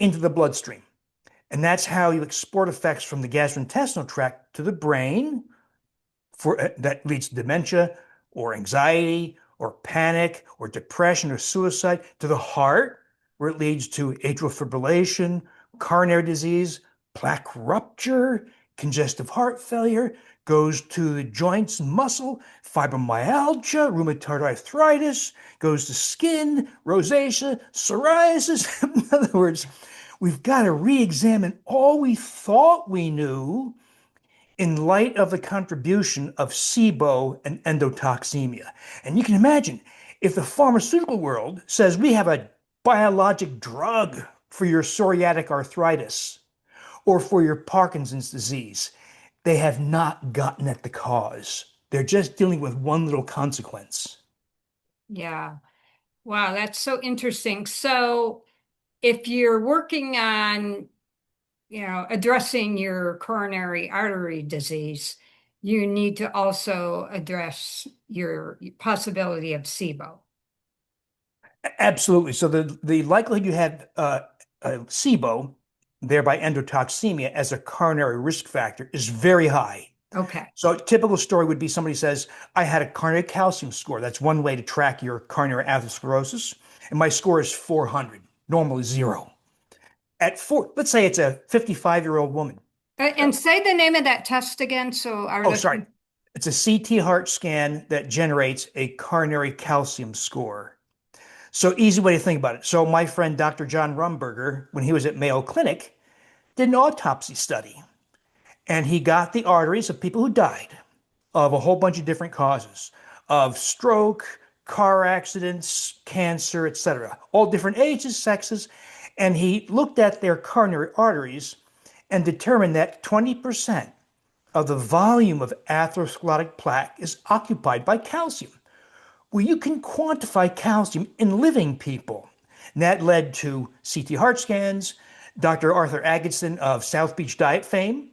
into the bloodstream. And that's how you export effects from the gastrointestinal tract to the brain, that leads to dementia or anxiety or panic or depression or suicide, to the heart, where it leads to atrial fibrillation, coronary disease, plaque rupture, congestive heart failure, goes to the joints and muscle, fibromyalgia, rheumatoid arthritis, goes to skin, rosacea, psoriasis. In other words, we've got to re-examine all we thought we knew in light of the contribution of SIBO and endotoxemia. And you can imagine if the pharmaceutical world says we have a biologic drug for your psoriatic arthritis or for your Parkinson's disease, they have not gotten at the cause. They're just dealing with one little consequence. Yeah. Wow, that's so interesting. So if you're working on, addressing your coronary artery disease, you need to also address your possibility of SIBO. Absolutely. So the likelihood you had SIBO, thereby endotoxemia, as a coronary risk factor is very high. Okay. So a typical story would be somebody says, I had a coronary calcium score. That's one way to track your coronary atherosclerosis. And my score is 400, normally zero. At four, let's say it's a 55-year-old woman. And say the name of that test again, so our Oh, sorry. listeners. It's a CT heart scan that generates a coronary calcium score. So easy way to think about it. So my friend Dr. John Rumberger, when he was at Mayo Clinic, did an autopsy study, and he got the arteries of people who died of a whole bunch of different causes, of stroke, car accidents, cancer, etc., all different ages, sexes, and he looked at their coronary arteries and determined that 20% of the volume of atherosclerotic plaque is occupied by calcium. Well, you can quantify calcium in living people. And that led to CT heart scans. Dr. Arthur Agatston of South Beach Diet fame,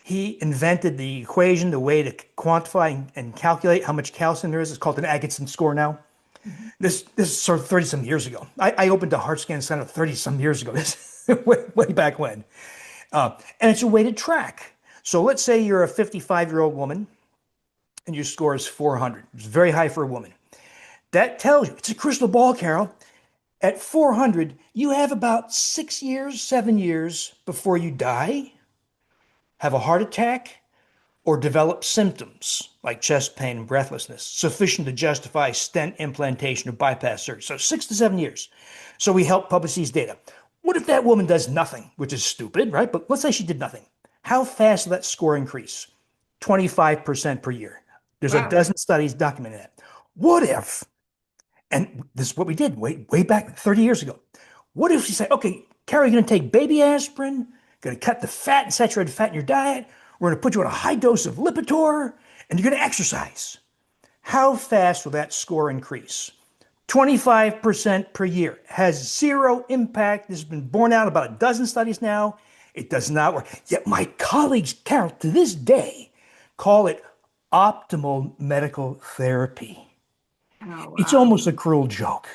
he invented the equation, the way to quantify and calculate how much calcium there is. It's called an Agatston score now. Mhm. This is sort of 30 some years ago. I opened a heart scan center 30 some years ago, this way back when. And it's a way to track. So let's say you're a 55-year-old woman and your score is 400. It's very high for a woman. That tells you, it's a crystal ball, Carol. At 400, you have about 6 years, 7 years before you die, have a heart attack, or develop symptoms like chest pain and breathlessness sufficient to justify stent implantation or bypass surgery. So 6 to 7 years. So we help publish these data. What if that woman does nothing, which is stupid, right? But let's say she did nothing. How fast will that score increase? 25% per year. There's a Wow. dozen studies documenting it. What if, and this is what we did way back 30 years ago. What if we say, okay, Carrie, you're going to take baby aspirin, going to cut the fat and saturated fat in your diet. We're going to put you on a high dose of Lipitor, and you're going to exercise. How fast will that score increase? 25% per year has zero impact. This has been borne out about a dozen studies now. It does not work. Yet my colleagues, Carol, to this day, call it optimal medical therapy. Oh, It's wow. almost a cruel joke.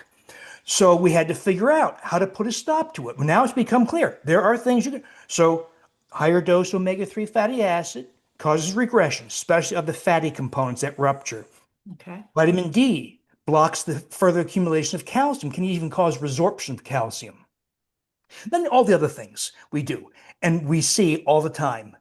So we had to figure out how to put a stop to it. Well, now it's become clear. There are things you can. So higher dose omega-3 fatty acid causes regression, especially of the fatty components that rupture. Okay. Vitamin D blocks the further accumulation of calcium, can even cause resorption of calcium. Then all the other things we do, and we see all the time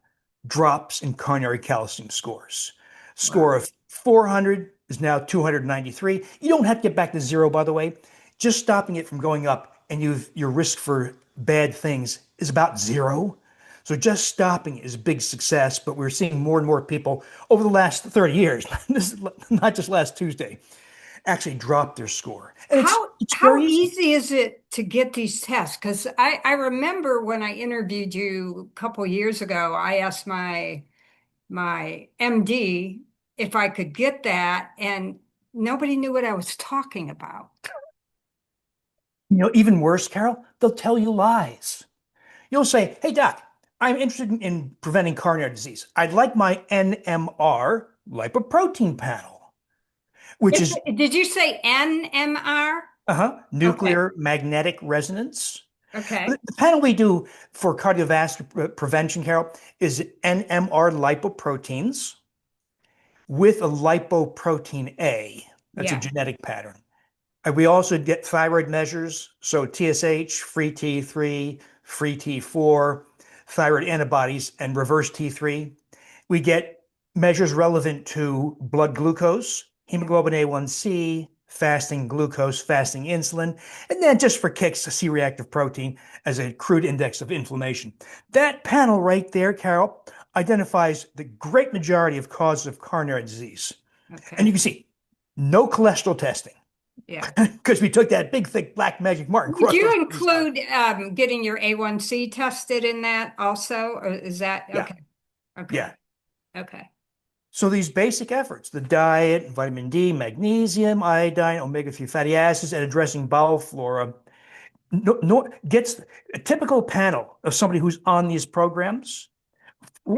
drops in coronary calcium scores. Score Wow. of 400 is now 293. You don't have to get back to zero, by the way. Just stopping it from going up, and your risk for bad things is about zero. So just stopping is a big success, but we're seeing more and more people over the last 30 years, this is not just last Tuesday, actually drop their score. And it's How very easy. easy is it to get these tests? Because I remember when I interviewed you a couple years ago, I asked my MD if I could get that, and nobody knew what I was talking about. Even worse, Carol, they'll tell you lies. You'll say, hey, doc, I'm interested in preventing coronary disease. I'd like my NMR lipoprotein panel, which is Did you say NMR? Okay. nuclear magnetic resonance. Okay. The panel we do for cardiovascular prevention, Carol, is NMR lipoproteins with a lipoprotein A. That's a Yeah. genetic pattern. And we also get thyroid measures, so TSH, free T3, free T4, thyroid antibodies, and reverse T3. We get measures relevant to blood glucose, Yeah. hemoglobin A1C, fasting glucose, fasting insulin, and then just for kicks, a C-reactive protein as a crude index of inflammation. That panel right there, Carol, identifies the great majority of causes of coronary disease. And you Okay. can see no cholesterol testing Yeah. because we took that big, thick black magic mark and Would crossed you those T's out. include getting your A1C tested in that also? Or is that Yeah, okay? Okay. yeah. Okay. So these basic efforts, the diet, vitamin D, magnesium, iodine, omega-3 fatty acids, and addressing bowel flora, gets a typical panel of somebody who's on these programs.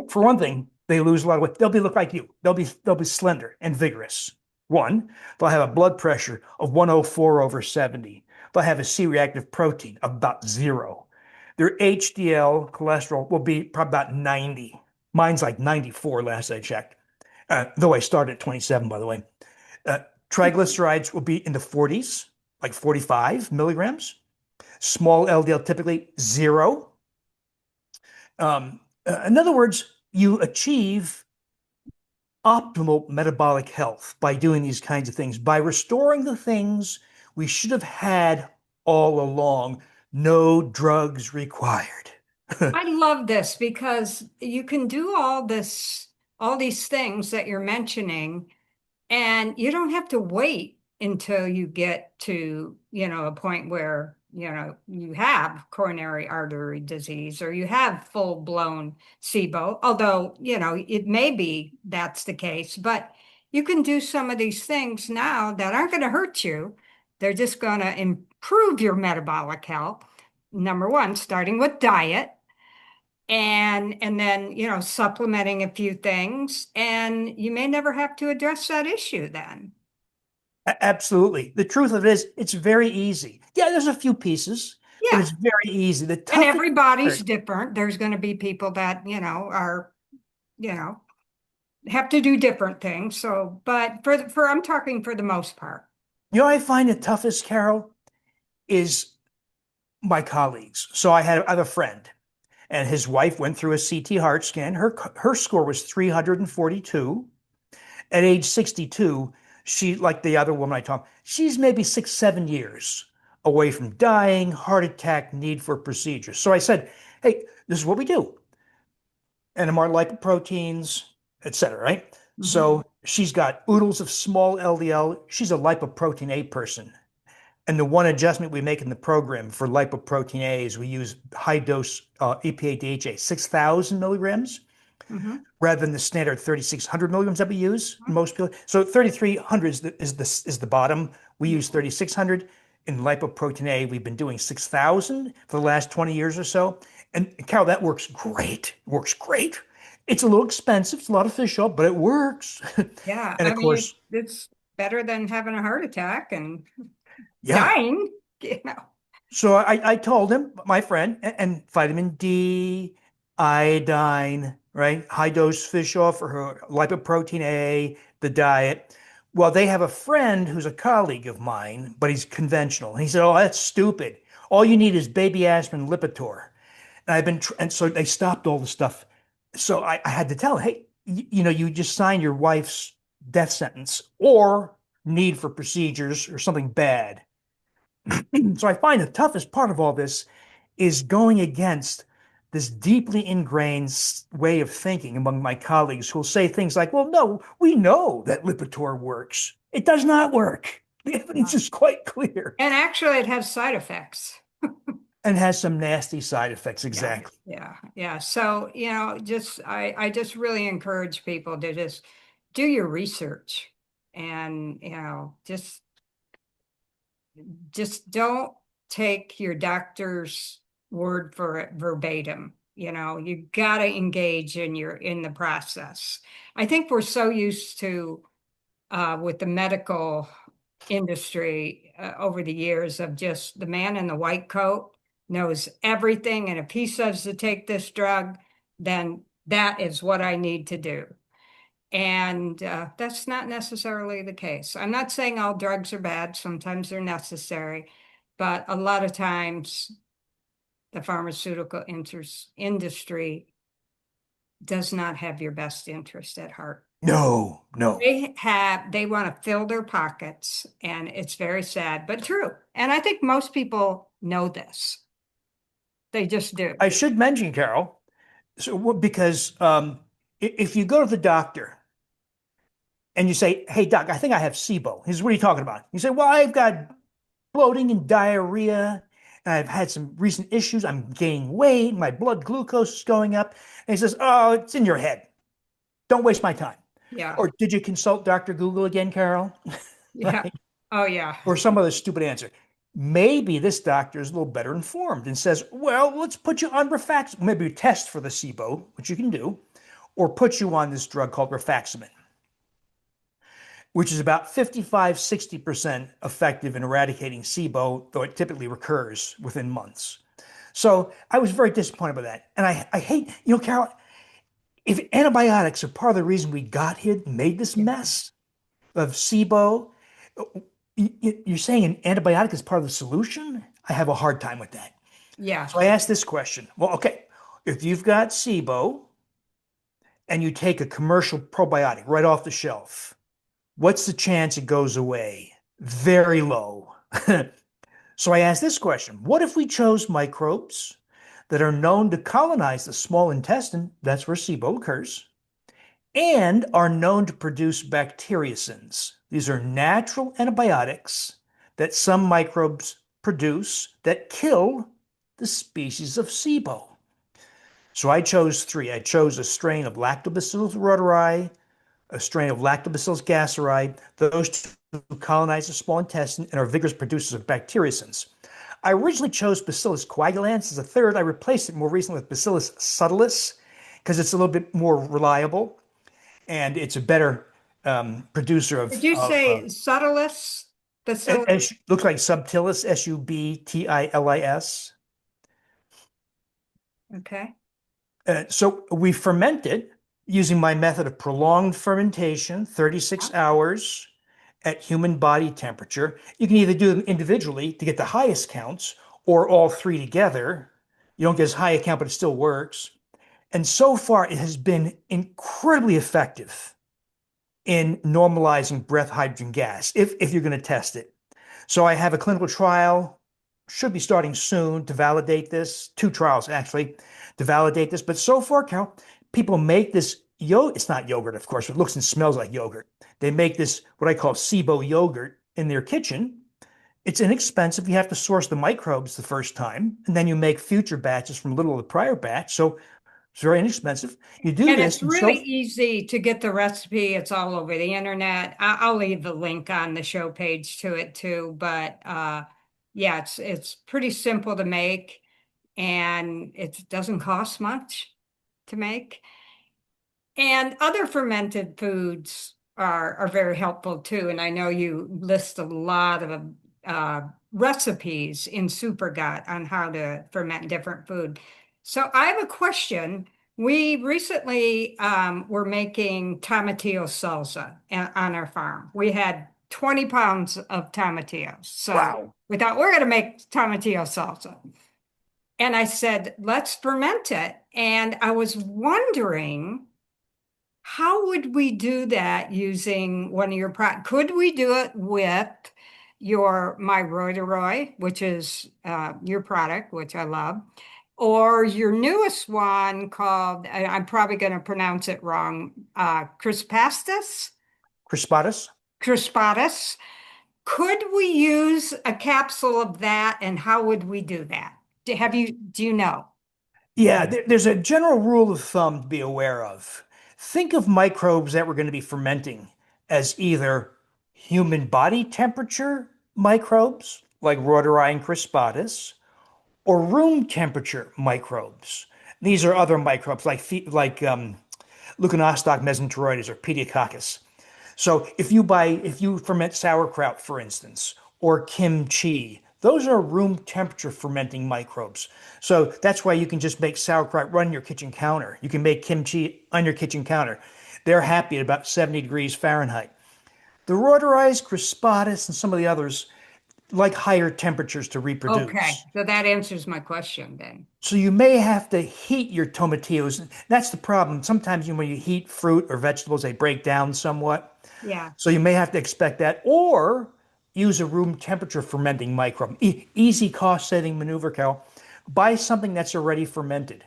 For one thing, they lose a lot of weight. They'll look like you. They'll be slender and vigorous. One, they'll have a blood pressure of 104 over 70. They'll have a C-reactive protein of about zero. Their HDL cholesterol will be probably about 90. Mine's like 94 last I checked. Though I started at 27, by the way. Uh, Triglycerides will be in the 40s, like 45 milligrams. Small LDL typically zero. In other words, you achieve optimal metabolic health by doing these kinds of things, by restoring the things we should have had all along. No drugs required. I love this because you can do all these things that you're mentioning, and you don't have to wait until you get to, a point where, you have coronary artery disease or you have full-blown SIBO, although, it may be that's the case, but you can do some of these things now that aren't going to hurt you. They're just going to improve your metabolic health. Number one, starting with diet and then supplementing a few things, and you may never have to address that issue then. Absolutely. The truth of it is, it's very easy. Yeah, there's a few pieces, but Yeah, it's very easy. The and toughest everybody's part, different. There's going to be people that are you know have to do different things. So but for I'm talking for the most part. I find the toughest, Carol, is my colleagues. So I have a friend, and his wife went through a CT heart scan. Her score was 342. At age 62, she, like the other woman I talked, she's maybe 6, 7 years away from dying, heart attack, need for procedures. So I said, hey, this is what we do. NMR lipoproteins, etc. Right? Hmm. So she's got oodles of small LDL. She's a lipoprotein A person. And the one adjustment we make in the program for lipoprotein A is we use high dose EPA DHA, 6,000 milligrams, Hmm. rather than the standard 3,600 milligrams that we use in most people. So 3,300 is the bottom. We use 3,600 in lipoprotein A. We've been doing 6,000 for the last 20 years or so. And Carol, that works great. Works great. It's a little expensive. It's a lot of fish oil, but it works. Yeah, And I of mean, course, it's better than having a heart attack and yeah. dying, you know. So I told him, my friend, and vitamin D, iodine, right? High dose fish oil for her lipoprotein A, the diet. Well, they have a friend who's a colleague of mine, but he's conventional. And he said, "Oh, that's stupid. All you need is baby aspirin Lipitor." And and so they stopped all the stuff. So I had to tell him, hey, you just signed your wife's death sentence or need for procedures or something bad. So I find the toughest part of all this is going against this deeply ingrained way of thinking among my colleagues who will say things like, well, no, we know that Lipitor works. It does not work. The evidence is quite clear And actually, it has side effects. and has some nasty side effects. Yeah, Exactly. yeah, yeah. So, I just really encourage people to just do your research and, just don't take your doctor's word for it verbatim. You got to engage in the process. I think we're so used to with the medical industry over the years of just the man in the white coat knows everything, and if he says to take this drug, then that is what I need to do. And that's not necessarily the case. I'm not saying all drugs are bad. Sometimes they're necessary, but a lot of times the pharmaceutical industry does not have your best interest at heart. No, no. They want to fill their pockets, and it's very sad, but true. And I think most people know this. They just do. I should mention, Carol, because if you go to the doctor and you say, hey, doc, I think I have SIBO. He says, what are you talking about? You say, well, I've got bloating and diarrhea, and I've had some recent issues. I'm gaining weight, my blood glucose is going up. And he says, oh, it's in your head. Don't waste my time. Yeah. Or did you consult Dr. Google again, Carol? Yeah. Right? Oh, yeah. Or some other stupid answer. Maybe this doctor is a little better informed and says, well, let's put you on rifaximin. Maybe test for the SIBO, which you can do, or put you on this drug called rifaximin, which is about 55–60% effective in eradicating SIBO, though it typically recurs within months. So I was very disappointed by that. And I hate, Carol, if antibiotics are part of the reason we got here, made this Yeah. mess of SIBO, you're saying an antibiotic is part of the solution? I have a hard time with that. Yeah. So I asked this question. Well, okay, if you've got SIBO and you take a commercial probiotic right off the shelf, what's the chance it goes away? Very low. So I asked this question. What if we chose microbes that are known to colonize the small intestine, that's where SIBO occurs, and are known to produce bacteriocins? These are natural antibiotics that some microbes produce that kill the species of SIBO. So I chose three. I chose a strain of Lactobacillus reuteri, a strain of Lactobacillus gasseri. Those two colonize the small intestine and are vigorous producers of bacteriocins. I originally chose Bacillus coagulans as a third. I replaced it more recently with Bacillus subtilis because it's a little bit more reliable and it's a better producer Did you say subtilis? Bacillus? looks like subtilis, subtilis. Okay. So we ferment it using my method of prolonged fermentation, 36 hours at human body temperature. You can either do them individually to get the highest counts or all three together. You don't get as high a count, but it still works. And so far, it has been incredibly effective in normalizing breath hydrogen gas if you're going to test it. So I have a clinical trial, should be starting soon to validate this, two trials actually to validate this. But so far, Carol, people make this It's not yogurt, of course. It looks and smells like yogurt. They make this, what I call SIBO yogurt in their kitchen. It's inexpensive. You have to source the microbes the first time, and then you make future batches from little of the prior batch. So it's very inexpensive. You do And this it's and really show. easy to get the recipe. It's all over the internet. I'll leave the link on the show page to it too. But yeah, it's pretty simple to make, and it doesn't cost much to make. And other fermented foods are very helpful too. And I know you list a lot of recipes in Supergut on how to ferment different food. So I have a question. We recently were making tomatillo salsa on our farm. We had 20 pounds of tomatillos. So Wow. we thought we're going to make tomatillo salsa. And I said, let's ferment it. And I was wondering, how would we do that using one of your products? Could we do it with your my Roy, which is your product, which I love, or your newest one called, and I'm probably going to pronounce it wrong, Crispastus? Crispatus? Crispatus. Could we use a capsule of that, and how would we do that? Do you know? Yeah, there's a general rule of thumb to be aware of. Think of microbes that we're going to be fermenting as either human body temperature microbes, like Rotari and Crispatus, or room temperature microbes. These are other microbes like Leuconostoc mesenteroides or Pediococcus. So if you ferment sauerkraut, for instance, or kimchi, those are room temperature fermenting microbes. So that's why you can just make sauerkraut run your kitchen counter. You can make kimchi on your kitchen counter. They're happy at about 70 degrees Fahrenheit. The Rotarize, Crispatus, and some of the others like higher temperatures to Okay, reproduce. so that answers my question then. So you may have to heat your tomatillos. That's the problem. Sometimes when you heat fruit or vegetables, they break down somewhat. Yeah. So you may have to expect that, or use a room temperature fermenting microbe. Easy cost saving maneuver, Cal. Buy something that's already fermented.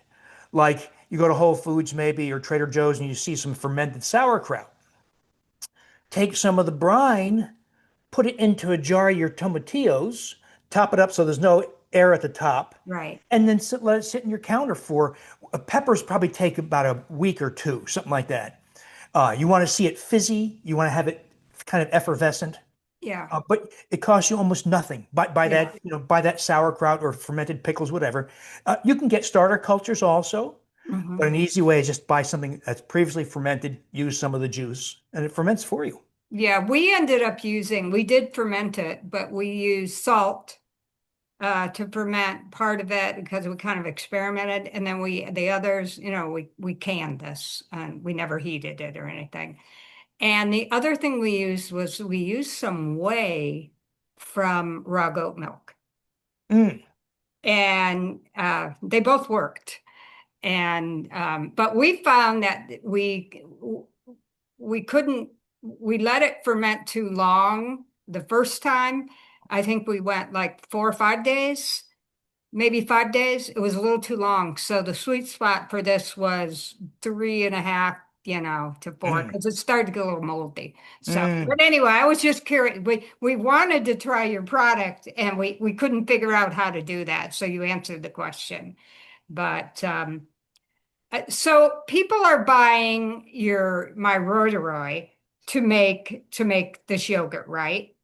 Like you go to Whole Foods maybe or Trader Joe's and you see some fermented sauerkraut. Take some of the brine, put it into a jar of your tomatillos, top it up so there's no air at the top, Right. and then let it sit in your counter for peppers probably take about a week or two, something like that. You want to see it fizzy, you want to have it kind of effervescent, Yeah. but it costs you almost nothing. Buy Yeah. that, buy that sauerkraut or fermented pickles, whatever. You can get starter cultures also, but Hmm. an easy way is just buy something that's previously fermented, use some of the juice, and it ferments for you. Yeah. We ended up we did ferment it, but we used salt to ferment part of it because we kind of experimented. And then the others, we canned this and we never heated it or anything. And the other thing we used some whey from raw goat milk. Mm. And they both worked. And but we found that we couldn't we let it ferment too long the first time. I think we went like 4 or 5 days, maybe 5 days. It was a little too long. So the sweet spot for this was 3.5, to 4, Mm. because it started to get a little moldy. So, but Mm. anyway, I was just curious. We wanted to try your product and we couldn't figure out how to do that. So you answered the question. But so people are buying my Rotaroy to make this yogurt, right?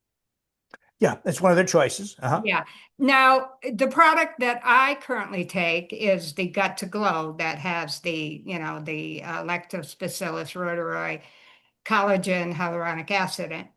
Yeah, that's one of their choices. Uh-huh. Yeah. Now, the product that I currently take is the Gut to Glow that has the Lactobacillus rhodori collagen hyaluronic acid in.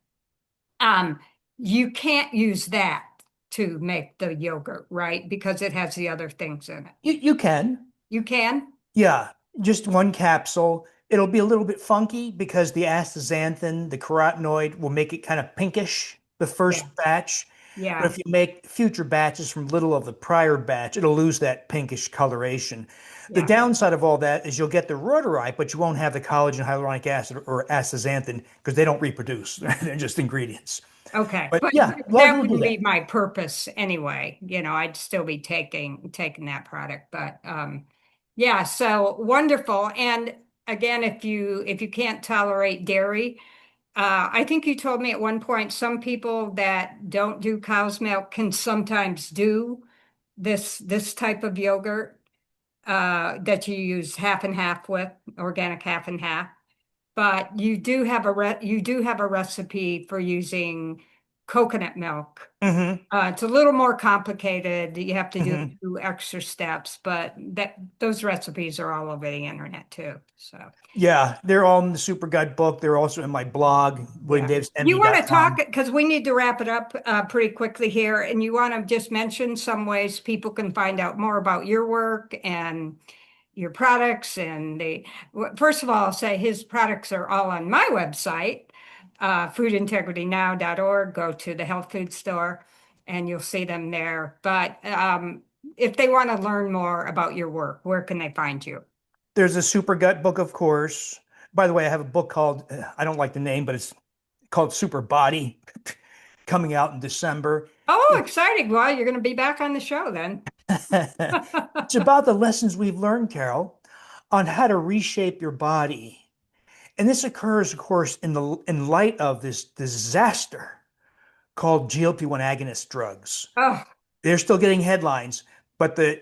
Um, you can't use that to make the yogurt, right? Because it has the other things in it. You can. You can? Yeah, just one capsule. It'll be a little bit funky because the astaxanthin, the carotenoid, will make it kind of pinkish the Yeah. first batch. But Yeah. if you make future batches from little of the prior batch, it'll lose that pinkish coloration. The Yeah. downside of all that is you'll get the rhodorite, but you won't have the collagen, hyaluronic acid, or astaxanthin because they don't reproduce. They're just ingredients. Okay, But but yeah, a lot of that people do wouldn't be that. my purpose anyway. I'd still be taking that product. But yeah, so wonderful. And again, if you can't tolerate dairy, I think you told me at one point some people that don't do cow's milk can sometimes do this type of yogurt that you use half and half with, organic half and half. But you do have a recipe for using coconut milk. Hmm. It's a little more complicated. You have to do a Hmm. few extra steps, but those recipes are all over the internet too. So Yeah, they're all in the Super Gut book. They're also in my blog, yeah. You want to talk williamdavismd.com. because we need to wrap it up pretty quickly here, and you want to just mention some ways people can find out more about your work and your products. And first of all, I'll say his products are all on my website, foodintegritynow.org. Go to the health food store, and you'll see them there. But if they want to learn more about your work, where can they find you? There's a Super Gut book, of course. By the way, I have a book called, I don't like the name, but it's called Super Body, coming out in December. Oh, It- exciting. Well, you're going to be back on the show then. it's about the lessons we've learned, Carol, on how to reshape your body. And this occurs, of course, in light of this disaster called GLP-1 agonist drugs. Oh, They're still getting headlines, but the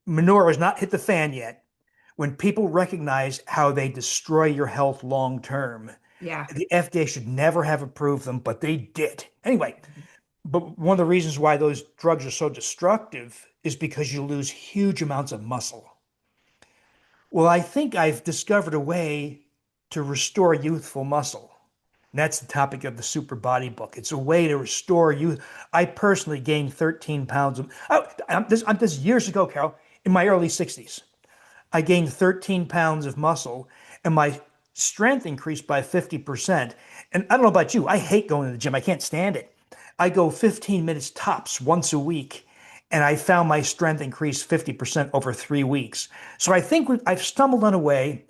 manure has not hit the fan yet. When people recognize how they destroy your health long term, yeah. the FDA should never have approved them, but they did. Anyway, but one of the reasons why those drugs are so destructive is because you lose huge amounts of muscle. Well, I think I've discovered a way to restore youthful muscle. And that's the topic of the Super Body book. It's a way to restore youth. I personally gained 13 pounds of, this years ago, Carol, in my early 60s. I gained 13 pounds of muscle and my strength increased by 50%. And I don't know about you, I hate going to the gym. I can't stand it. I go 15 minutes tops once a week, and I found my strength increase 50% over 3 weeks. So I think I've stumbled on a way.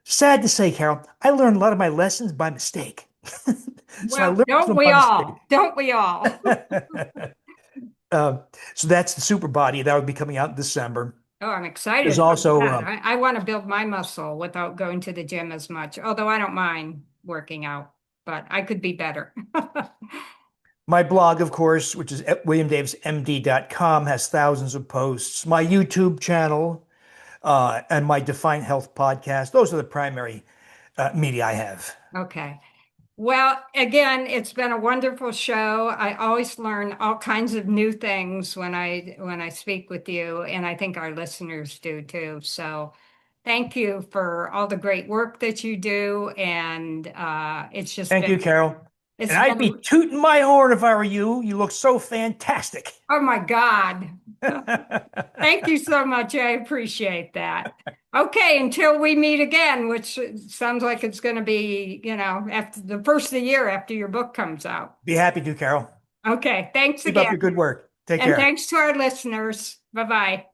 Sad to say, Carol, I learned a lot of my lessons by mistake. So I Well, learned don't them we by mistake. all? Don't we all? Uh, so that's the Super Body that will be coming out in December. Oh, I'm There's excited for also that. I want to build my muscle without going to the gym as much, although I don't mind working out, but I could be better. my blog, of course, which is at williamdavismd.com, has thousands of posts. My YouTube channel and my Define Health podcast. Those are the primary media I have. Okay. Well, again, it's been a wonderful show. I always learn all kinds of new things when I speak with you, and I think our listeners do too. So, thank you for all the great work that you do, and Thank you, Carol. it's And I'd be been tooting my horn if I were you. You look so fantastic. oh my God. Thank you so much. I appreciate that. Okay, until we meet again, which sounds like it's going to be, after the first of the year after your book comes out. Be happy to, Carol. Okay, thanks Keep up again. your good work. Take And care. thanks to our listeners. Bye bye.